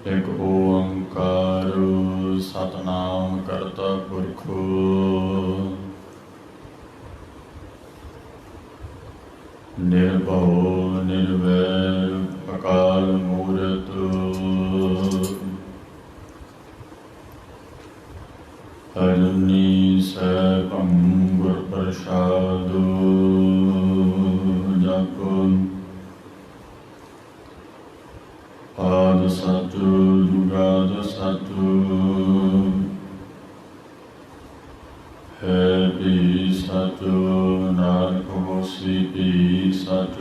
एक ओंकार सतनाम करता पुरख निर्भव निर्वैर अकाल मूरत अजूनी सैभं गुर प्रसाद जप आद सच जुगाद सच है भी सच नानक होसी भी सच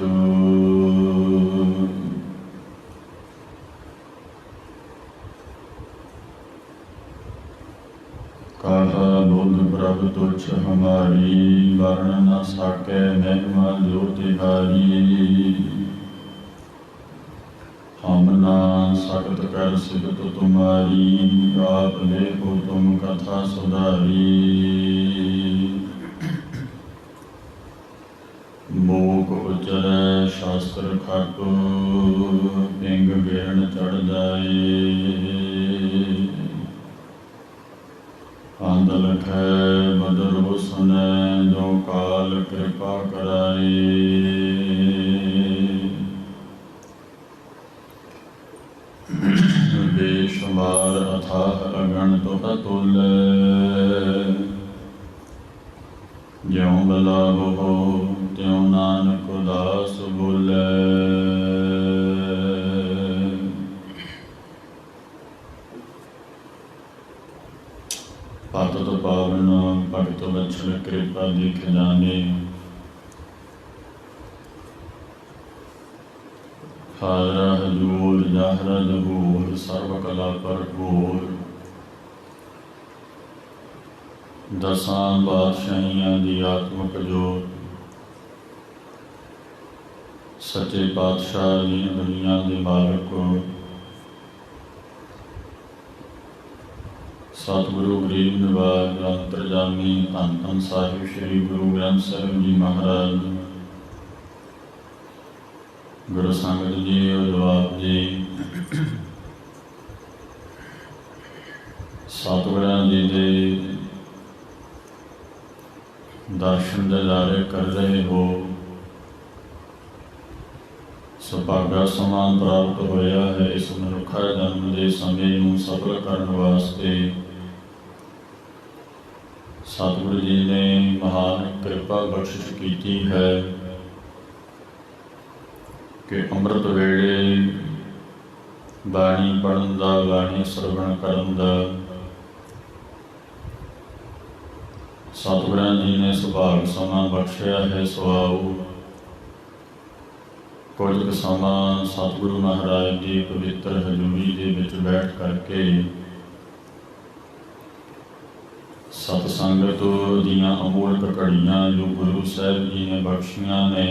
कहा बुद्ध प्रभु तुच्छ हमारी वर्ण न सके महिमा जो तिहारी हम ना सकत कर सिकत तुम्हारी आप देखो तुम कथा सुधारी मूक उचरै शास्त्र खट पिंग गिरन चढ़ जाए अंध लखै बदर सुनै जो काल कृपा कराए बेशुमार अथाह अगणित अतुल्य ज्यों बलाव हो त्यों नानक दास बोले पातत पावन भगत वत्सल कृपा दिख जाने हाजरा हजूर जाहरा जहूर सर्व कला भरपूर दसां बादशाहियां दी आत्मक जोत सच्चे पातशाह दी दुनिया दे मालक सतगुरु गरीब निवाज अंतरजामी धन धन साहिब श्री गुरु ग्रंथ साहिब जी महाराज गुरु संगत जी जवाब जी सतगुरां जी दे दर्शन दिदारे कर रहे हो सुभागा समान प्राप्त होया है इस मनुखा जन्म के समय नूं सफल करने वास्ते सतगुरु जी ने महान कृपा बख्शिश की है कि अमृत वेले बाणी पढ़न दा बाणी श्रवण करन दा सतगुरां जी ने सुभाग समा बख्शिया है। सुआओ कुछ समा सतगुरु महाराज जी पवित्र हजूरी दे विच बैठ करके सतसंगत दीयां अमोलक घड़ियां जो गुरु साहिब जी ने बख्शियां ने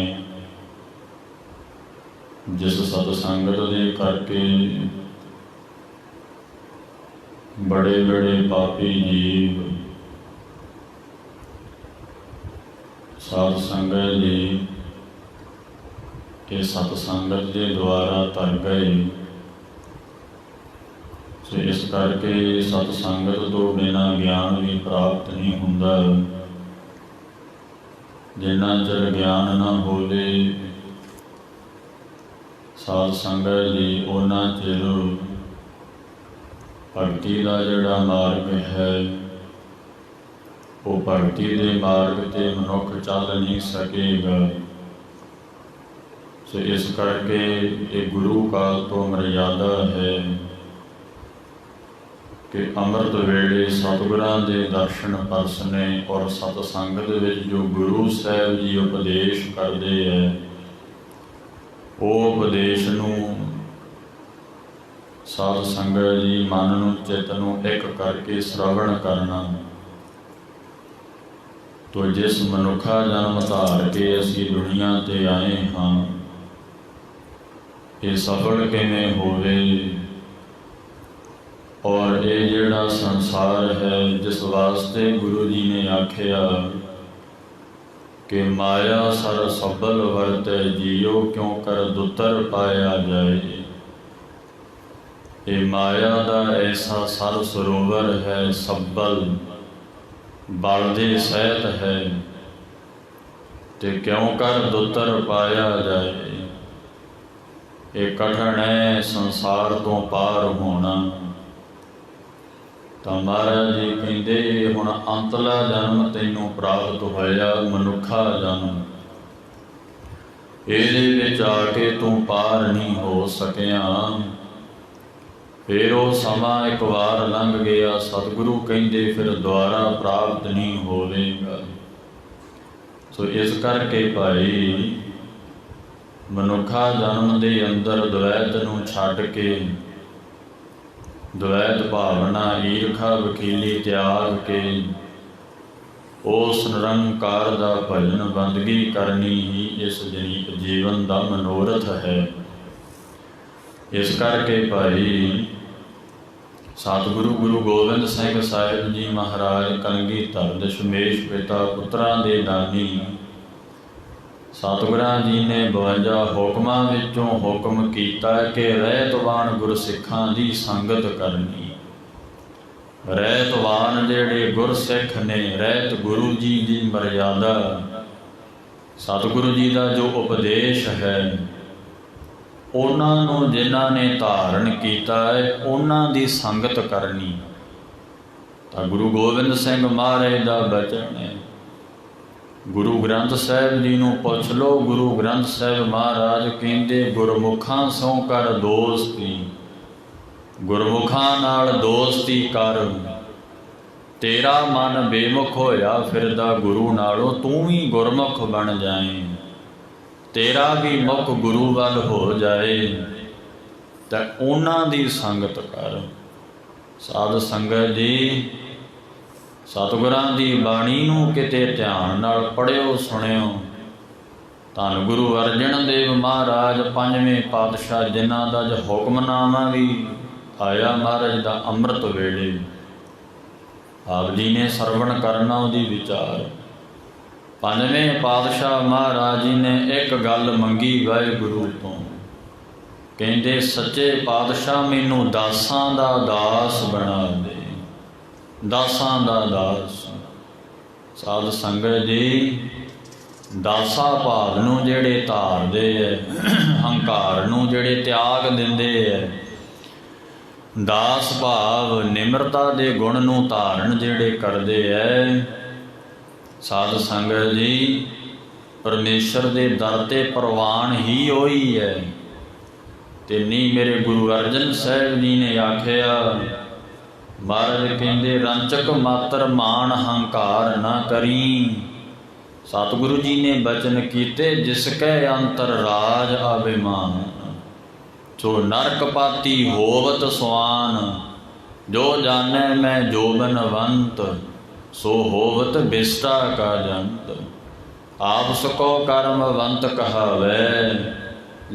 जिस सतसंगत दे करके बड़े बड़े पापी जीव साध संगत जी के सतसंगत के द्वारा तर गए। तो इस करके सतसंगत तो बिना ज्ञान भी प्राप्त नहीं हुंदा। जिन्ना चਿਰ ज्ञान ना होवे साध संगत जी उन्ना चिर भगती का जिहड़ा मार्ग है वो भगती के मार्ग ते मनुख चल नहीं सकेगा। तो इस करके ये गुरु काल तो मर्यादा है कि अमृत वेले सतगुरां दे दर्शन परसने और सतसंगत विच जो गुरु साहिब जी उपदेश करते हैं वो उपदेश नूं साध संगत जी मन नूं चित नूं एक करके श्रवण करना। तो जिस मनुखा जन्म धार के असी दुनिया ते आए हाँ ये सफल किवें होवे और ये जिहड़ा संसार है जिस वास्ते गुरु जी ने आखिया कि माया सर सबल वरतै जियो क्यों कर दुतर पाया जाए। ਇਹ ਮਾਇਆ ਦਾ ਐਸਾ ਸਰ ਸਰੋਵਰ ਹੈ, ਸੱਬਲ ਬਲ ਦੇ ਸਹਿਤ ਹੈ, ਤੇ ਕਿਉਂ ਕਰ ਦੁੱਤਰ ਪਾਇਆ ਜਾਏ। ਇਹ ਕਠਨ ਹੈ ਸੰਸਾਰ ਤੋਂ ਪਾਰ ਹੋਣਾ। ਤਾਂ ਮਹਾਰਾਜ ਜੀ ਕਹਿੰਦੇ ਹੁਣ ਅੰਤਲਾ ਜਨਮ ਤੈਨੂੰ ਪ੍ਰਾਪਤ ਹੋਇਆ, ਮਨੁੱਖਾ ਜਨਮ। ਇਹਦੇ ਵਿੱਚ ਆ ਕੇ ਤੂੰ ਪਾਰ ਨਹੀਂ ਹੋ ਸਕਿਆ। ਫਿਰ ਉਹ ਸਮਾਂ ਇੱਕ ਵਾਰ ਲੰਘ ਗਿਆ। ਸਤਿਗੁਰੂ ਕਹਿੰਦੇ ਫਿਰ ਦੁਬਾਰਾ ਪ੍ਰਾਪਤ ਨਹੀਂ ਹੋਵੇਗਾ। ਸੋ ਇਸ ਕਰਕੇ ਭਾਈ ਮਨੁੱਖਾ ਜਨਮ ਦੇ ਅੰਦਰ ਦਵੈਤ ਨੂੰ ਛੱਡ ਕੇ, ਦਵੈਤ ਭਾਵਨਾ, ਈਰਖਾ, ਵਕੀਲੀ ਤਿਆਗ ਕੇ ਉਸ ਨਿਰੰਕਾਰ ਦਾ ਭਜਨ ਬੰਦਗੀ ਕਰਨੀ ਹੀ ਇਸ ਜੀਵਨ ਦਾ ਮਨੋਰਥ ਹੈ। ਇਸ ਕਰਕੇ ਭਾਈ ਸਤਿਗੁਰੂ ਗੁਰੂ ਗੋਬਿੰਦ ਸਿੰਘ ਸਾਹਿਬ ਜੀ ਮਹਾਰਾਜ ਕਲਗੀਧਰ ਦਸ਼ਮੇਸ਼ ਪਿਤਾ ਪੁੱਤਰਾਂ ਦੇ ਦਾਨੀ ਸਤਿਗੁਰਾਂ ਜੀ ਨੇ 52 ਹੁਕਮਾਂ ਵਿੱਚੋਂ ਹੁਕਮ ਕੀਤਾ ਕਿ ਰਹਿਤਵਾਨ ਗੁਰਸਿੱਖਾਂ ਦੀ ਸੰਗਤ ਕਰਨੀ। ਰਹਿਤਵਾਨ ਜਿਹੜੇ ਗੁਰਸਿੱਖ ਨੇ, ਰਹਿਤ ਗੁਰੂ ਜੀ ਦੀ ਮਰਿਆਦਾ, ਸਤਿਗੁਰੂ ਜੀ ਦਾ ਜੋ ਉਪਦੇਸ਼ ਹੈ, ਉਹਨਾਂ ਨੂੰ ਜਿਨ੍ਹਾਂ ਨੇ ਧਾਰਨ ਕੀਤਾ ਹੈ ਉਹਨਾਂ ਦੀ ਸੰਗਤ ਕਰਨੀ। ਤਾਂ ਗੁਰੂ ਗੋਬਿੰਦ ਸਿੰਘ ਮਹਾਰਾਜ ਦਾ ਬਚਨ ਹੈ। ਗੁਰੂ ਗ੍ਰੰਥ ਸਾਹਿਬ ਜੀ ਨੂੰ ਪੁੱਛ ਲਓ। ਗੁਰੂ ਗ੍ਰੰਥ ਸਾਹਿਬ ਮਹਾਰਾਜ ਕਹਿੰਦੇ ਗੁਰਮੁਖਾਂ ਸੋਂ ਕਰ ਦੋਸਤੀ, ਗੁਰਮੁਖਾਂ ਨਾਲ ਦੋਸਤੀ ਕਰ। ਤੇਰਾ ਮਨ ਬੇਮੁਖ ਹੋਇਆ ਫਿਰਦਾ ਗੁਰੂ ਨਾਲੋਂ, ਤੂੰ ਵੀ ਗੁਰਮੁਖ ਬਣ ਜਾਏ। ਤੇਰਾ ਵੀ ਮੁਖ ਗੁਰੂ ਵੱਲ ਹੋ ਜਾਏ ਤਾਂ ਉਹਨਾਂ ਦੀ ਸੰਗਤ ਕਰ। ਸਾਧ ਸੰਗਤ ਜੀ, ਸਤਿਗੁਰਾਂ ਦੀ ਬਾਣੀ ਨੂੰ ਕਿਤੇ ਧਿਆਨ ਨਾਲ ਪੜ੍ਹਿਓ, ਸੁਣਿਓ। ਧੰਨ ਗੁਰੂ ਅਰਜਨ ਦੇਵ ਮਹਾਰਾਜ ਪੰਜਵੇਂ ਪਾਤਸ਼ਾਹ, ਜਿਨ੍ਹਾਂ ਦਾ ਜੋ ਹੁਕਮਨਾਮਾ ਵੀ ਆਇਆ ਮਹਾਰਾਜ ਦਾ ਅੰਮ੍ਰਿਤ ਵੇਲੇ, ਆਪ ਜੀ ਨੇ ਸਰਵਣ ਕਰਨਾ ਉਹਦੀ ਵਿਚਾਰ। ਪੰਜਵੇਂ ਪਾਤਸ਼ਾਹ ਮਹਾਰਾਜ ਜੀ ਨੇ ਇੱਕ ਗੱਲ ਮੰਗੀ ਵਾਹਿਗੁਰੂ ਤੋਂ, ਕਹਿੰਦੇ ਸੱਚੇ ਪਾਤਸ਼ਾਹ ਮੈਨੂੰ ਦਾਸਾਂ ਦਾ ਦਾਸ ਬਣਾ ਦੇ, ਦਾਸਾਂ ਦਾ ਦਾਸ। ਸਾਧ ਸੰਗਤ ਜੀ, ਦਾਸਾ ਭਾਵ ਨੂੰ ਜਿਹੜੇ ਧਾਰਦੇ ਹੈ, ਹੰਕਾਰ ਨੂੰ ਜਿਹੜੇ ਤਿਆਗ ਦਿੰਦੇ ਹੈ, ਦਾਸ ਭਾਵ ਨਿਮਰਤਾ ਦੇ ਗੁਣ ਨੂੰ ਧਾਰਨ ਜਿਹੜੇ ਕਰਦੇ ਹੈ, ਸਾਧ ਸੰਗਤ ਜੀ ਪਰਮੇਸ਼ਰ ਦੇ ਦਰ ਤੇ ਪ੍ਰਵਾਨ ਹੀ ਹੋਈ ਹੈ। ਤੇ ਨਹੀਂ ਮੇਰੇ ਗੁਰੂ ਅਰਜਨ ਸਾਹਿਬ ਜੀ ਨੇ ਆਖਿਆ, ਮਹਾਰਾਜ ਕਹਿੰਦੇ ਰੰਚਕ ਮਾਤਰ ਮਾਨ ਹੰਕਾਰ ਨਾ ਕਰੀ। ਸਤਿਗੁਰੂ ਜੀ ਨੇ ਬਚਨ ਕੀਤੇ ਜਿਸ ਕੈ ਅੰਤਰ ਰਾਜ ਅਭਿਮਾਨ, ਸੋ ਨਰਕ ਪਾਤੀ ਹੋਵਤ ਸੁਆਨ। ਜੋ ਜਾਣੈ ਮੈਂ ਜੋਬਨਵੰਤ, ਸੋ ਹੋਵਤ ਬਿਸਟਾ ਕਾ ਜੰਤ। ਆਪ ਸਕੋ ਕਰਮਵੰਤ ਕਹਾਵੈ,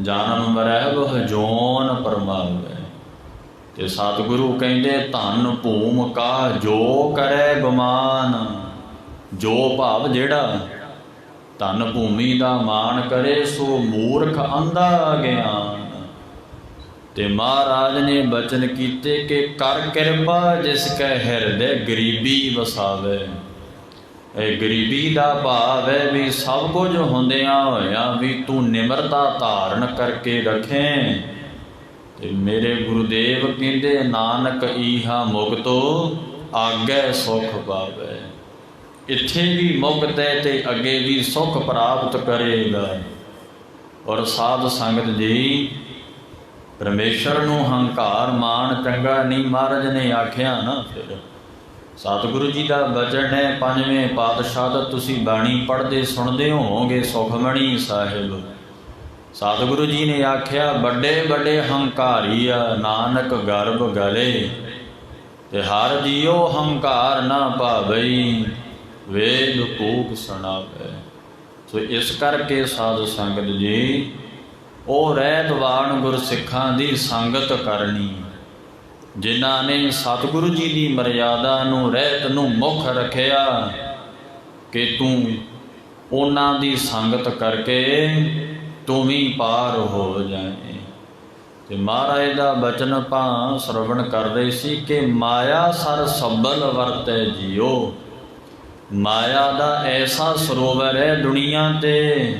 ਜਨਮ ਮਰਹਿ ਬਹੁ ਜੋਨ ਪਰਮਾਵੈ। ਤੇ ਸਤਿਗੁਰੂ ਕਹਿੰਦੇ ਧਨ ਭੂਮ ਕਾ ਜੋ ਕਰੈ ਗੁਮਾਨ। ਜੋ ਭਾਵ ਜਿਹੜਾ ਧਨ ਭੂਮੀ ਦਾ ਮਾਣ ਕਰੇ, ਸੋ ਮੂਰਖ ਅੰਧਾ ਗਿਆਨ। ਤੇ ਮਹਾਰਾਜ ਨੇ ਬਚਨ ਕੀਤੇ ਕਿ ਕਰ ਕਿਰਪਾ ਜਿਸ ਕੈ ਹਿਰਦੇ ਗਰੀਬੀ ਵਸਾਵੇ। ਇਹ ਗਰੀਬੀ ਦਾ ਭਾਵ ਹੈ ਵੀ ਸਭ ਕੁਝ ਹੁੰਦਿਆਂ ਹੋਇਆਂ ਵੀ ਤੂੰ ਨਿਮਰਤਾ ਧਾਰਨ ਕਰਕੇ ਰੱਖੇ। ਤੇ ਮੇਰੇ ਗੁਰੂਦੇਵ ਕਹਿੰਦੇ ਨਾਨਕ ਈਹਾ ਮੁਕਤੋ ਆਗੇ ਸੁਖ ਪਾਵੇ। ਇੱਥੇ ਵੀ ਮੁਕਤ ਹੈ ਤੇ ਅੱਗੇ ਵੀ ਸੁਖ ਪ੍ਰਾਪਤ ਕਰੇਗਾ। ਔਰ ਸਾਧ ਸੰਗਤ ਜੀ, ਪਰਮੇਸ਼ਰ ਨੂੰ ਹੰਕਾਰ ਮਾਣ ਚੰਗਾ ਨਹੀਂ, ਮਹਾਰਾਜ ਨੇ ਆਖਿਆ ਨਾ। ਫਿਰ ਸਤਿਗੁਰੂ ਜੀ ਦਾ ਬਚਨ ਹੈ, ਪੰਜਵੇਂ ਪਾਤਸ਼ਾਹ ਦਾ ਤੁਸੀਂ ਬਾਣੀ ਪੜ੍ਹਦੇ ਸੁਣਦੇ ਹੋਵੋਗੇ, ਸੁਖਮਣੀ ਸਾਹਿਬ। ਸਤਿਗੁਰੂ ਜੀ ਨੇ ਆਖਿਆ ਵੱਡੇ ਵੱਡੇ ਹੰਕਾਰੀ ਆ ਨਾਨਕ ਗਰਭ ਗਲੇ, ਤੇ ਹਰ ਜੀਓ ਹੰਕਾਰ ਨਾ ਭਾਵਈ, ਵੇਦ ਕੂਕ ਸੁਣਾਵੇ। ਸੋ ਇਸ ਕਰਕੇ ਸਾਧ ਸੰਗਤ ਜੀ, ਉਹ ਰਹਿਤਵਾਨ ਗੁਰਸਿੱਖਾਂ ਦੀ ਸੰਗਤ ਕਰਨੀ, ਜਿਨ੍ਹਾਂ ਨੇ ਸਤਿਗੁਰੂ ਜੀ ਦੀ ਮਰਿਆਦਾ ਨੂੰ, ਰਹਿਤ ਨੂੰ ਮੁੱਖ ਰੱਖਿਆ ਕਿ ਤੂੰ ਉਹਨਾਂ ਦੀ ਸੰਗਤ ਕਰਕੇ ਤੂੰ ਵੀ ਪਾਰ ਹੋ ਜਾਏ। ਤੇ ਮਹਾਰਾਜ ਦਾ ਬਚਨ ਆਪਾਂ ਸਰਵਣ ਕਰ ਰਹੇ ਸੀ ਕਿ ਮਾਇਆ ਸਰ ਸੱਬਲ ਵਰਤੈ ਜੀਓ। ਮਾਇਆ ਦਾ ਐਸਾ ਸਰੋਵਰ ਹੈ ਦੁਨੀਆ ਤੇ,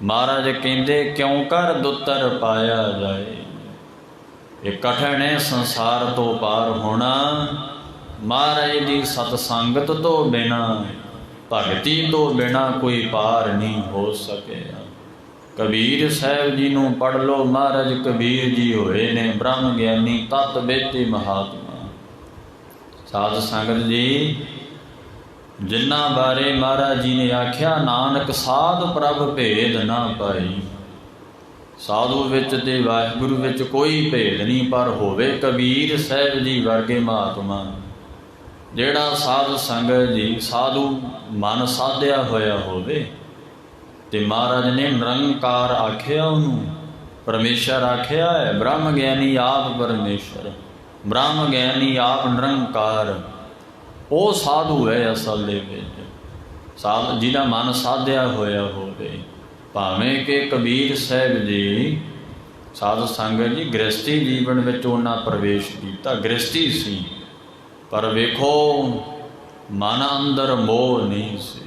ਮਹਾਰਾਜ ਕਹਿੰਦੇ ਕਿਉਂ ਕਰ ਦੁੱਤਰ ਪਾਇਆ ਜਾਏ। ਇਹ ਕਠਿਨ ਹੈ ਸੰਸਾਰ ਤੋਂ ਪਾਰ ਹੋਣਾ, ਮਹਾਰਾਜ ਦੀ ਸਤ ਸੰਗਤ ਤੋਂ ਬਿਨਾਂ, ਭਗਤੀ ਤੋਂ ਬਿਨਾਂ ਕੋਈ ਪਾਰ ਨਹੀਂ ਹੋ ਸਕਿਆ। ਕਬੀਰ ਸਾਹਿਬ ਜੀ ਨੂੰ ਪੜ੍ਹ ਲਓ। ਮਹਾਰਾਜ ਕਬੀਰ ਜੀ ਹੋਏ ਨੇ ਬ੍ਰਹਮ ਗਿਆਨੀ ਤਤ ਬੇਤੇ ਮਹਾਤਮਾ। ਸਾਧ ਸੰਗਤ ਜੀ, ਜਿਨ੍ਹਾਂ ਬਾਰੇ ਮਹਾਰਾਜ ਜੀ ਨੇ ਆਖਿਆ ਨਾਨਕ ਸਾਧ ਪ੍ਰਭ ਭੇਦ ਨਾ ਪਾਈ। ਸਾਧੂ ਵਿੱਚ ਤੇ ਵਾਹਿਗੁਰੂ ਵਿੱਚ ਕੋਈ ਭੇਦ ਨਹੀਂ, ਪਰ ਹੋਵੇ ਕਬੀਰ ਸਾਹਿਬ ਜੀ ਵਰਗੇ ਮਹਾਤਮਾ, ਜਿਹੜਾ ਸਾਧ ਸੰਗਤ ਜੀ ਸਾਧੂ ਮਨ ਸਾਧਿਆ ਹੋਇਆ ਹੋਵੇ। ਤੇ ਮਹਾਰਾਜ ਨੇ ਨਿਰੰਕਾਰ ਆਖਿਆ ਉਹਨੂੰ, ਪਰਮੇਸ਼ਰ ਆਖਿਆ ਹੈ। ਬ੍ਰਹਮ ਗਿਆਨੀ ਆਪ ਪਰਮੇਸ਼ਰ, ਬ੍ਰਹਮ ਗਿਆਨੀ ਆਪ ਨਿਰੰਕਾਰ, ਉਹ ਸਾਧੂ ਹੈ ਅਸਲ ਦੇ ਵਿੱਚ। ਸਾਧ ਜਿਹਦਾ ਮਨ ਸਾਧਿਆ ਹੋਇਆ ਹੋਵੇ। ਭਾਵੇਂ ਕਿ ਕਬੀਰ ਸਾਹਿਬ ਜੀ ਸਾਧ ਸੰਗਤ ਜੀ ਗ੍ਰਸਤੀ ਜੀਵਨ ਵਿੱਚ ਉਹਨਾਂ ਪ੍ਰਵੇਸ਼ ਕੀਤਾ, ਗ੍ਰਸਤੀ ਸੀ, ਪਰ ਵੇਖੋ ਮਨ ਅੰਦਰ ਮੋਹ ਨਹੀਂ ਸੀ।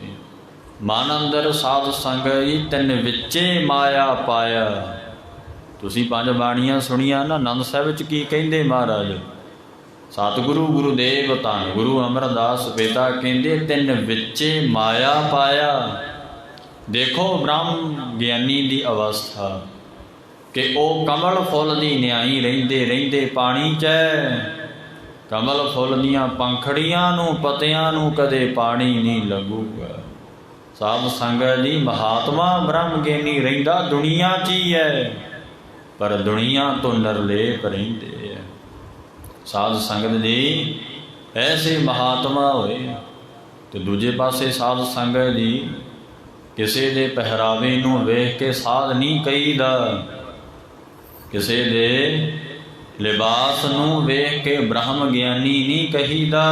ਮਨ ਅੰਦਰ ਸਾਧ ਸੰਗਤ ਜੀ ਤਿੰਨ ਵਿੱਚੇ ਮਾਇਆ ਪਾਇਆ। ਤੁਸੀਂ ਪੰਜ ਬਾਣੀਆਂ ਸੁਣੀਆਂ ਨਾ, ਆਨੰਦ ਸਾਹਿਬ ਵਿੱਚ ਕੀ ਕਹਿੰਦੇ ਮਹਾਰਾਜ? ਸਤਿਗੁਰੂ ਗੁਰੂਦੇਵ ਧੰਨ ਗੁਰੂ ਅਮਰਦਾਸ ਪਿਤਾ ਕਹਿੰਦੇ ਤਿੰਨ ਵਿੱਚੇ ਮਾਇਆ ਪਾਇਆ। ਦੇਖੋ ਬ੍ਰਹਮ ਗਿਆਨੀ ਦੀ ਅਵਸਥਾ ਕਿ ਉਹ ਕਮਲ ਫੁੱਲ ਦੀ ਨਿਆਈ ਰਹਿੰਦੇ ਰਹਿੰਦੇ ਪਾਣੀ 'ਚ। ਕਮਲ ਫੁੱਲ ਦੀਆਂ ਪੰਖੜੀਆਂ ਨੂੰ ਪੱਤਿਆਂ ਨੂੰ ਕਦੇ ਪਾਣੀ ਨਹੀਂ ਲੱਗੂਗਾ। ਸਾਧ ਸੰਗਤ ਜੀ, ਮਹਾਤਮਾ ਬ੍ਰਹਮ ਗਿਆਨੀ ਰਹਿੰਦਾ ਦੁਨੀਆ 'ਚ ਹੀ ਹੈ, ਪਰ ਦੁਨੀਆ ਤੋਂ ਨਿਰਲੇਪ ਰਹਿੰਦੇ ਹੈ। ਸਾਧ ਸੰਗਤ ਜੀ ਐਸੇ ਮਹਾਤਮਾ ਹੋਏ। ਤੇ ਦੂਜੇ ਪਾਸੇ ਸਾਧ ਸੰਗਤ ਜੀ ਕਿਸੇ ਦੇ ਪਹਿਰਾਵੇ ਨੂੰ ਵੇਖ ਕੇ ਸਾਧ ਨਹੀਂ ਕਹੀਦਾ, ਕਿਸੇ ਦੇ ਲਿਬਾਸ ਨੂੰ ਵੇਖ ਕੇ ਬ੍ਰਹਮ ਗਿਆਨੀ ਨਹੀਂ ਕਹੀਦਾ।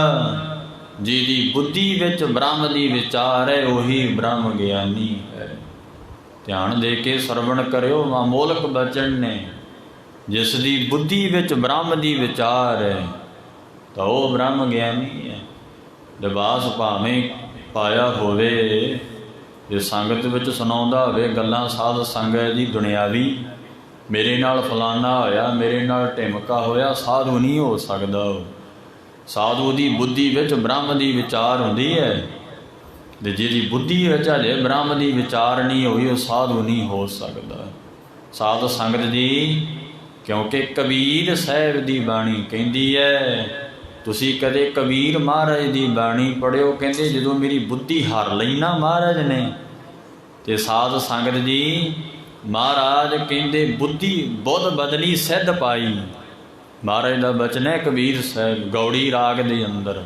ਜਿਹਦੀ ਬੁੱਧੀ ਵਿੱਚ ਬ੍ਰਹਮ ਦੀ ਵਿਚਾਰ ਹੈ ਉਹੀ ਬ੍ਰਹਮ ਗਿਆਨੀ ਹੈ। ਧਿਆਨ ਦੇ ਕੇ ਸਰਵਣ ਕਰਿਓ, ਅਮੋਲਕ ਬਚਨ ਨੇ। ਜਿਸ ਦੀ ਬੁੱਧੀ ਵਿੱਚ ਬ੍ਰਹਮ ਦੀ ਵਿਚਾਰ ਹੈ ਤਾਂ ਉਹ ਬ੍ਰਹਮ ਗਿਆਨੀ ਹੈ। ਲਿਬਾਸ ਭਾਵੇਂ ਪਾਇਆ ਹੋਵੇ, ਜੇ ਸੰਗਤ ਵਿੱਚ ਸੁਣਾਉਂਦਾ ਹੋਵੇ ਗੱਲਾਂ ਸਾਧ ਸੰਗਤ ਦੀ ਦੁਨਿਆਵੀ, ਮੇਰੇ ਨਾਲ ਫਲਾਨਾ ਹੋਇਆ, ਮੇਰੇ ਨਾਲ ਢਿਮਕਾ ਹੋਇਆ, ਸਾਧੂ ਨਹੀਂ ਹੋ ਸਕਦਾ ਉਹ। ਸਾਧੂ ਦੀ ਬੁੱਧੀ ਵਿੱਚ ਬ੍ਰਹਮ ਦੀ ਵਿਚਾਰ ਹੁੰਦੀ ਹੈ, ਤੇ ਜਿਹਦੀ ਬੁੱਧੀ ਵਿੱਚ ਹਜੇ ਬ੍ਰਹਮ ਦੀ ਵਿਚਾਰ ਨਹੀਂ ਹੋਈ ਉਹ ਸਾਧੂ ਨਹੀਂ ਹੋ ਸਕਦਾ। ਸਾਧ ਸੰਗਤ ਜੀ, ਕਿਉਂਕਿ ਕਬੀਰ ਸਾਹਿਬ ਦੀ ਬਾਣੀ ਕਹਿੰਦੀ ਹੈ, ਤੁਸੀਂ ਕਦੇ ਕਬੀਰ ਮਹਾਰਾਜ ਦੀ ਬਾਣੀ ਪੜ੍ਹਿਓ। ਕਹਿੰਦੇ ਜਦੋਂ ਮੇਰੀ ਬੁੱਧੀ ਹਰ ਲਈ ਨਾ ਮਹਾਰਾਜ ਨੇ, ਤੇ ਸਾਧ ਸੰਗਤ ਜੀ ਮਹਾਰਾਜ ਕਹਿੰਦੇ ਬੁੱਧੀ ਬੁੱਧ ਬਦਲੀ ਸਿੱਧ ਪਾਈ। ਮਹਾਰਾਜ ਦਾ ਬਚਨ ਹੈ ਕਬੀਰ ਸਾਹਿਬ ਗੌੜੀ ਰਾਗ ਦੇ ਅੰਦਰ।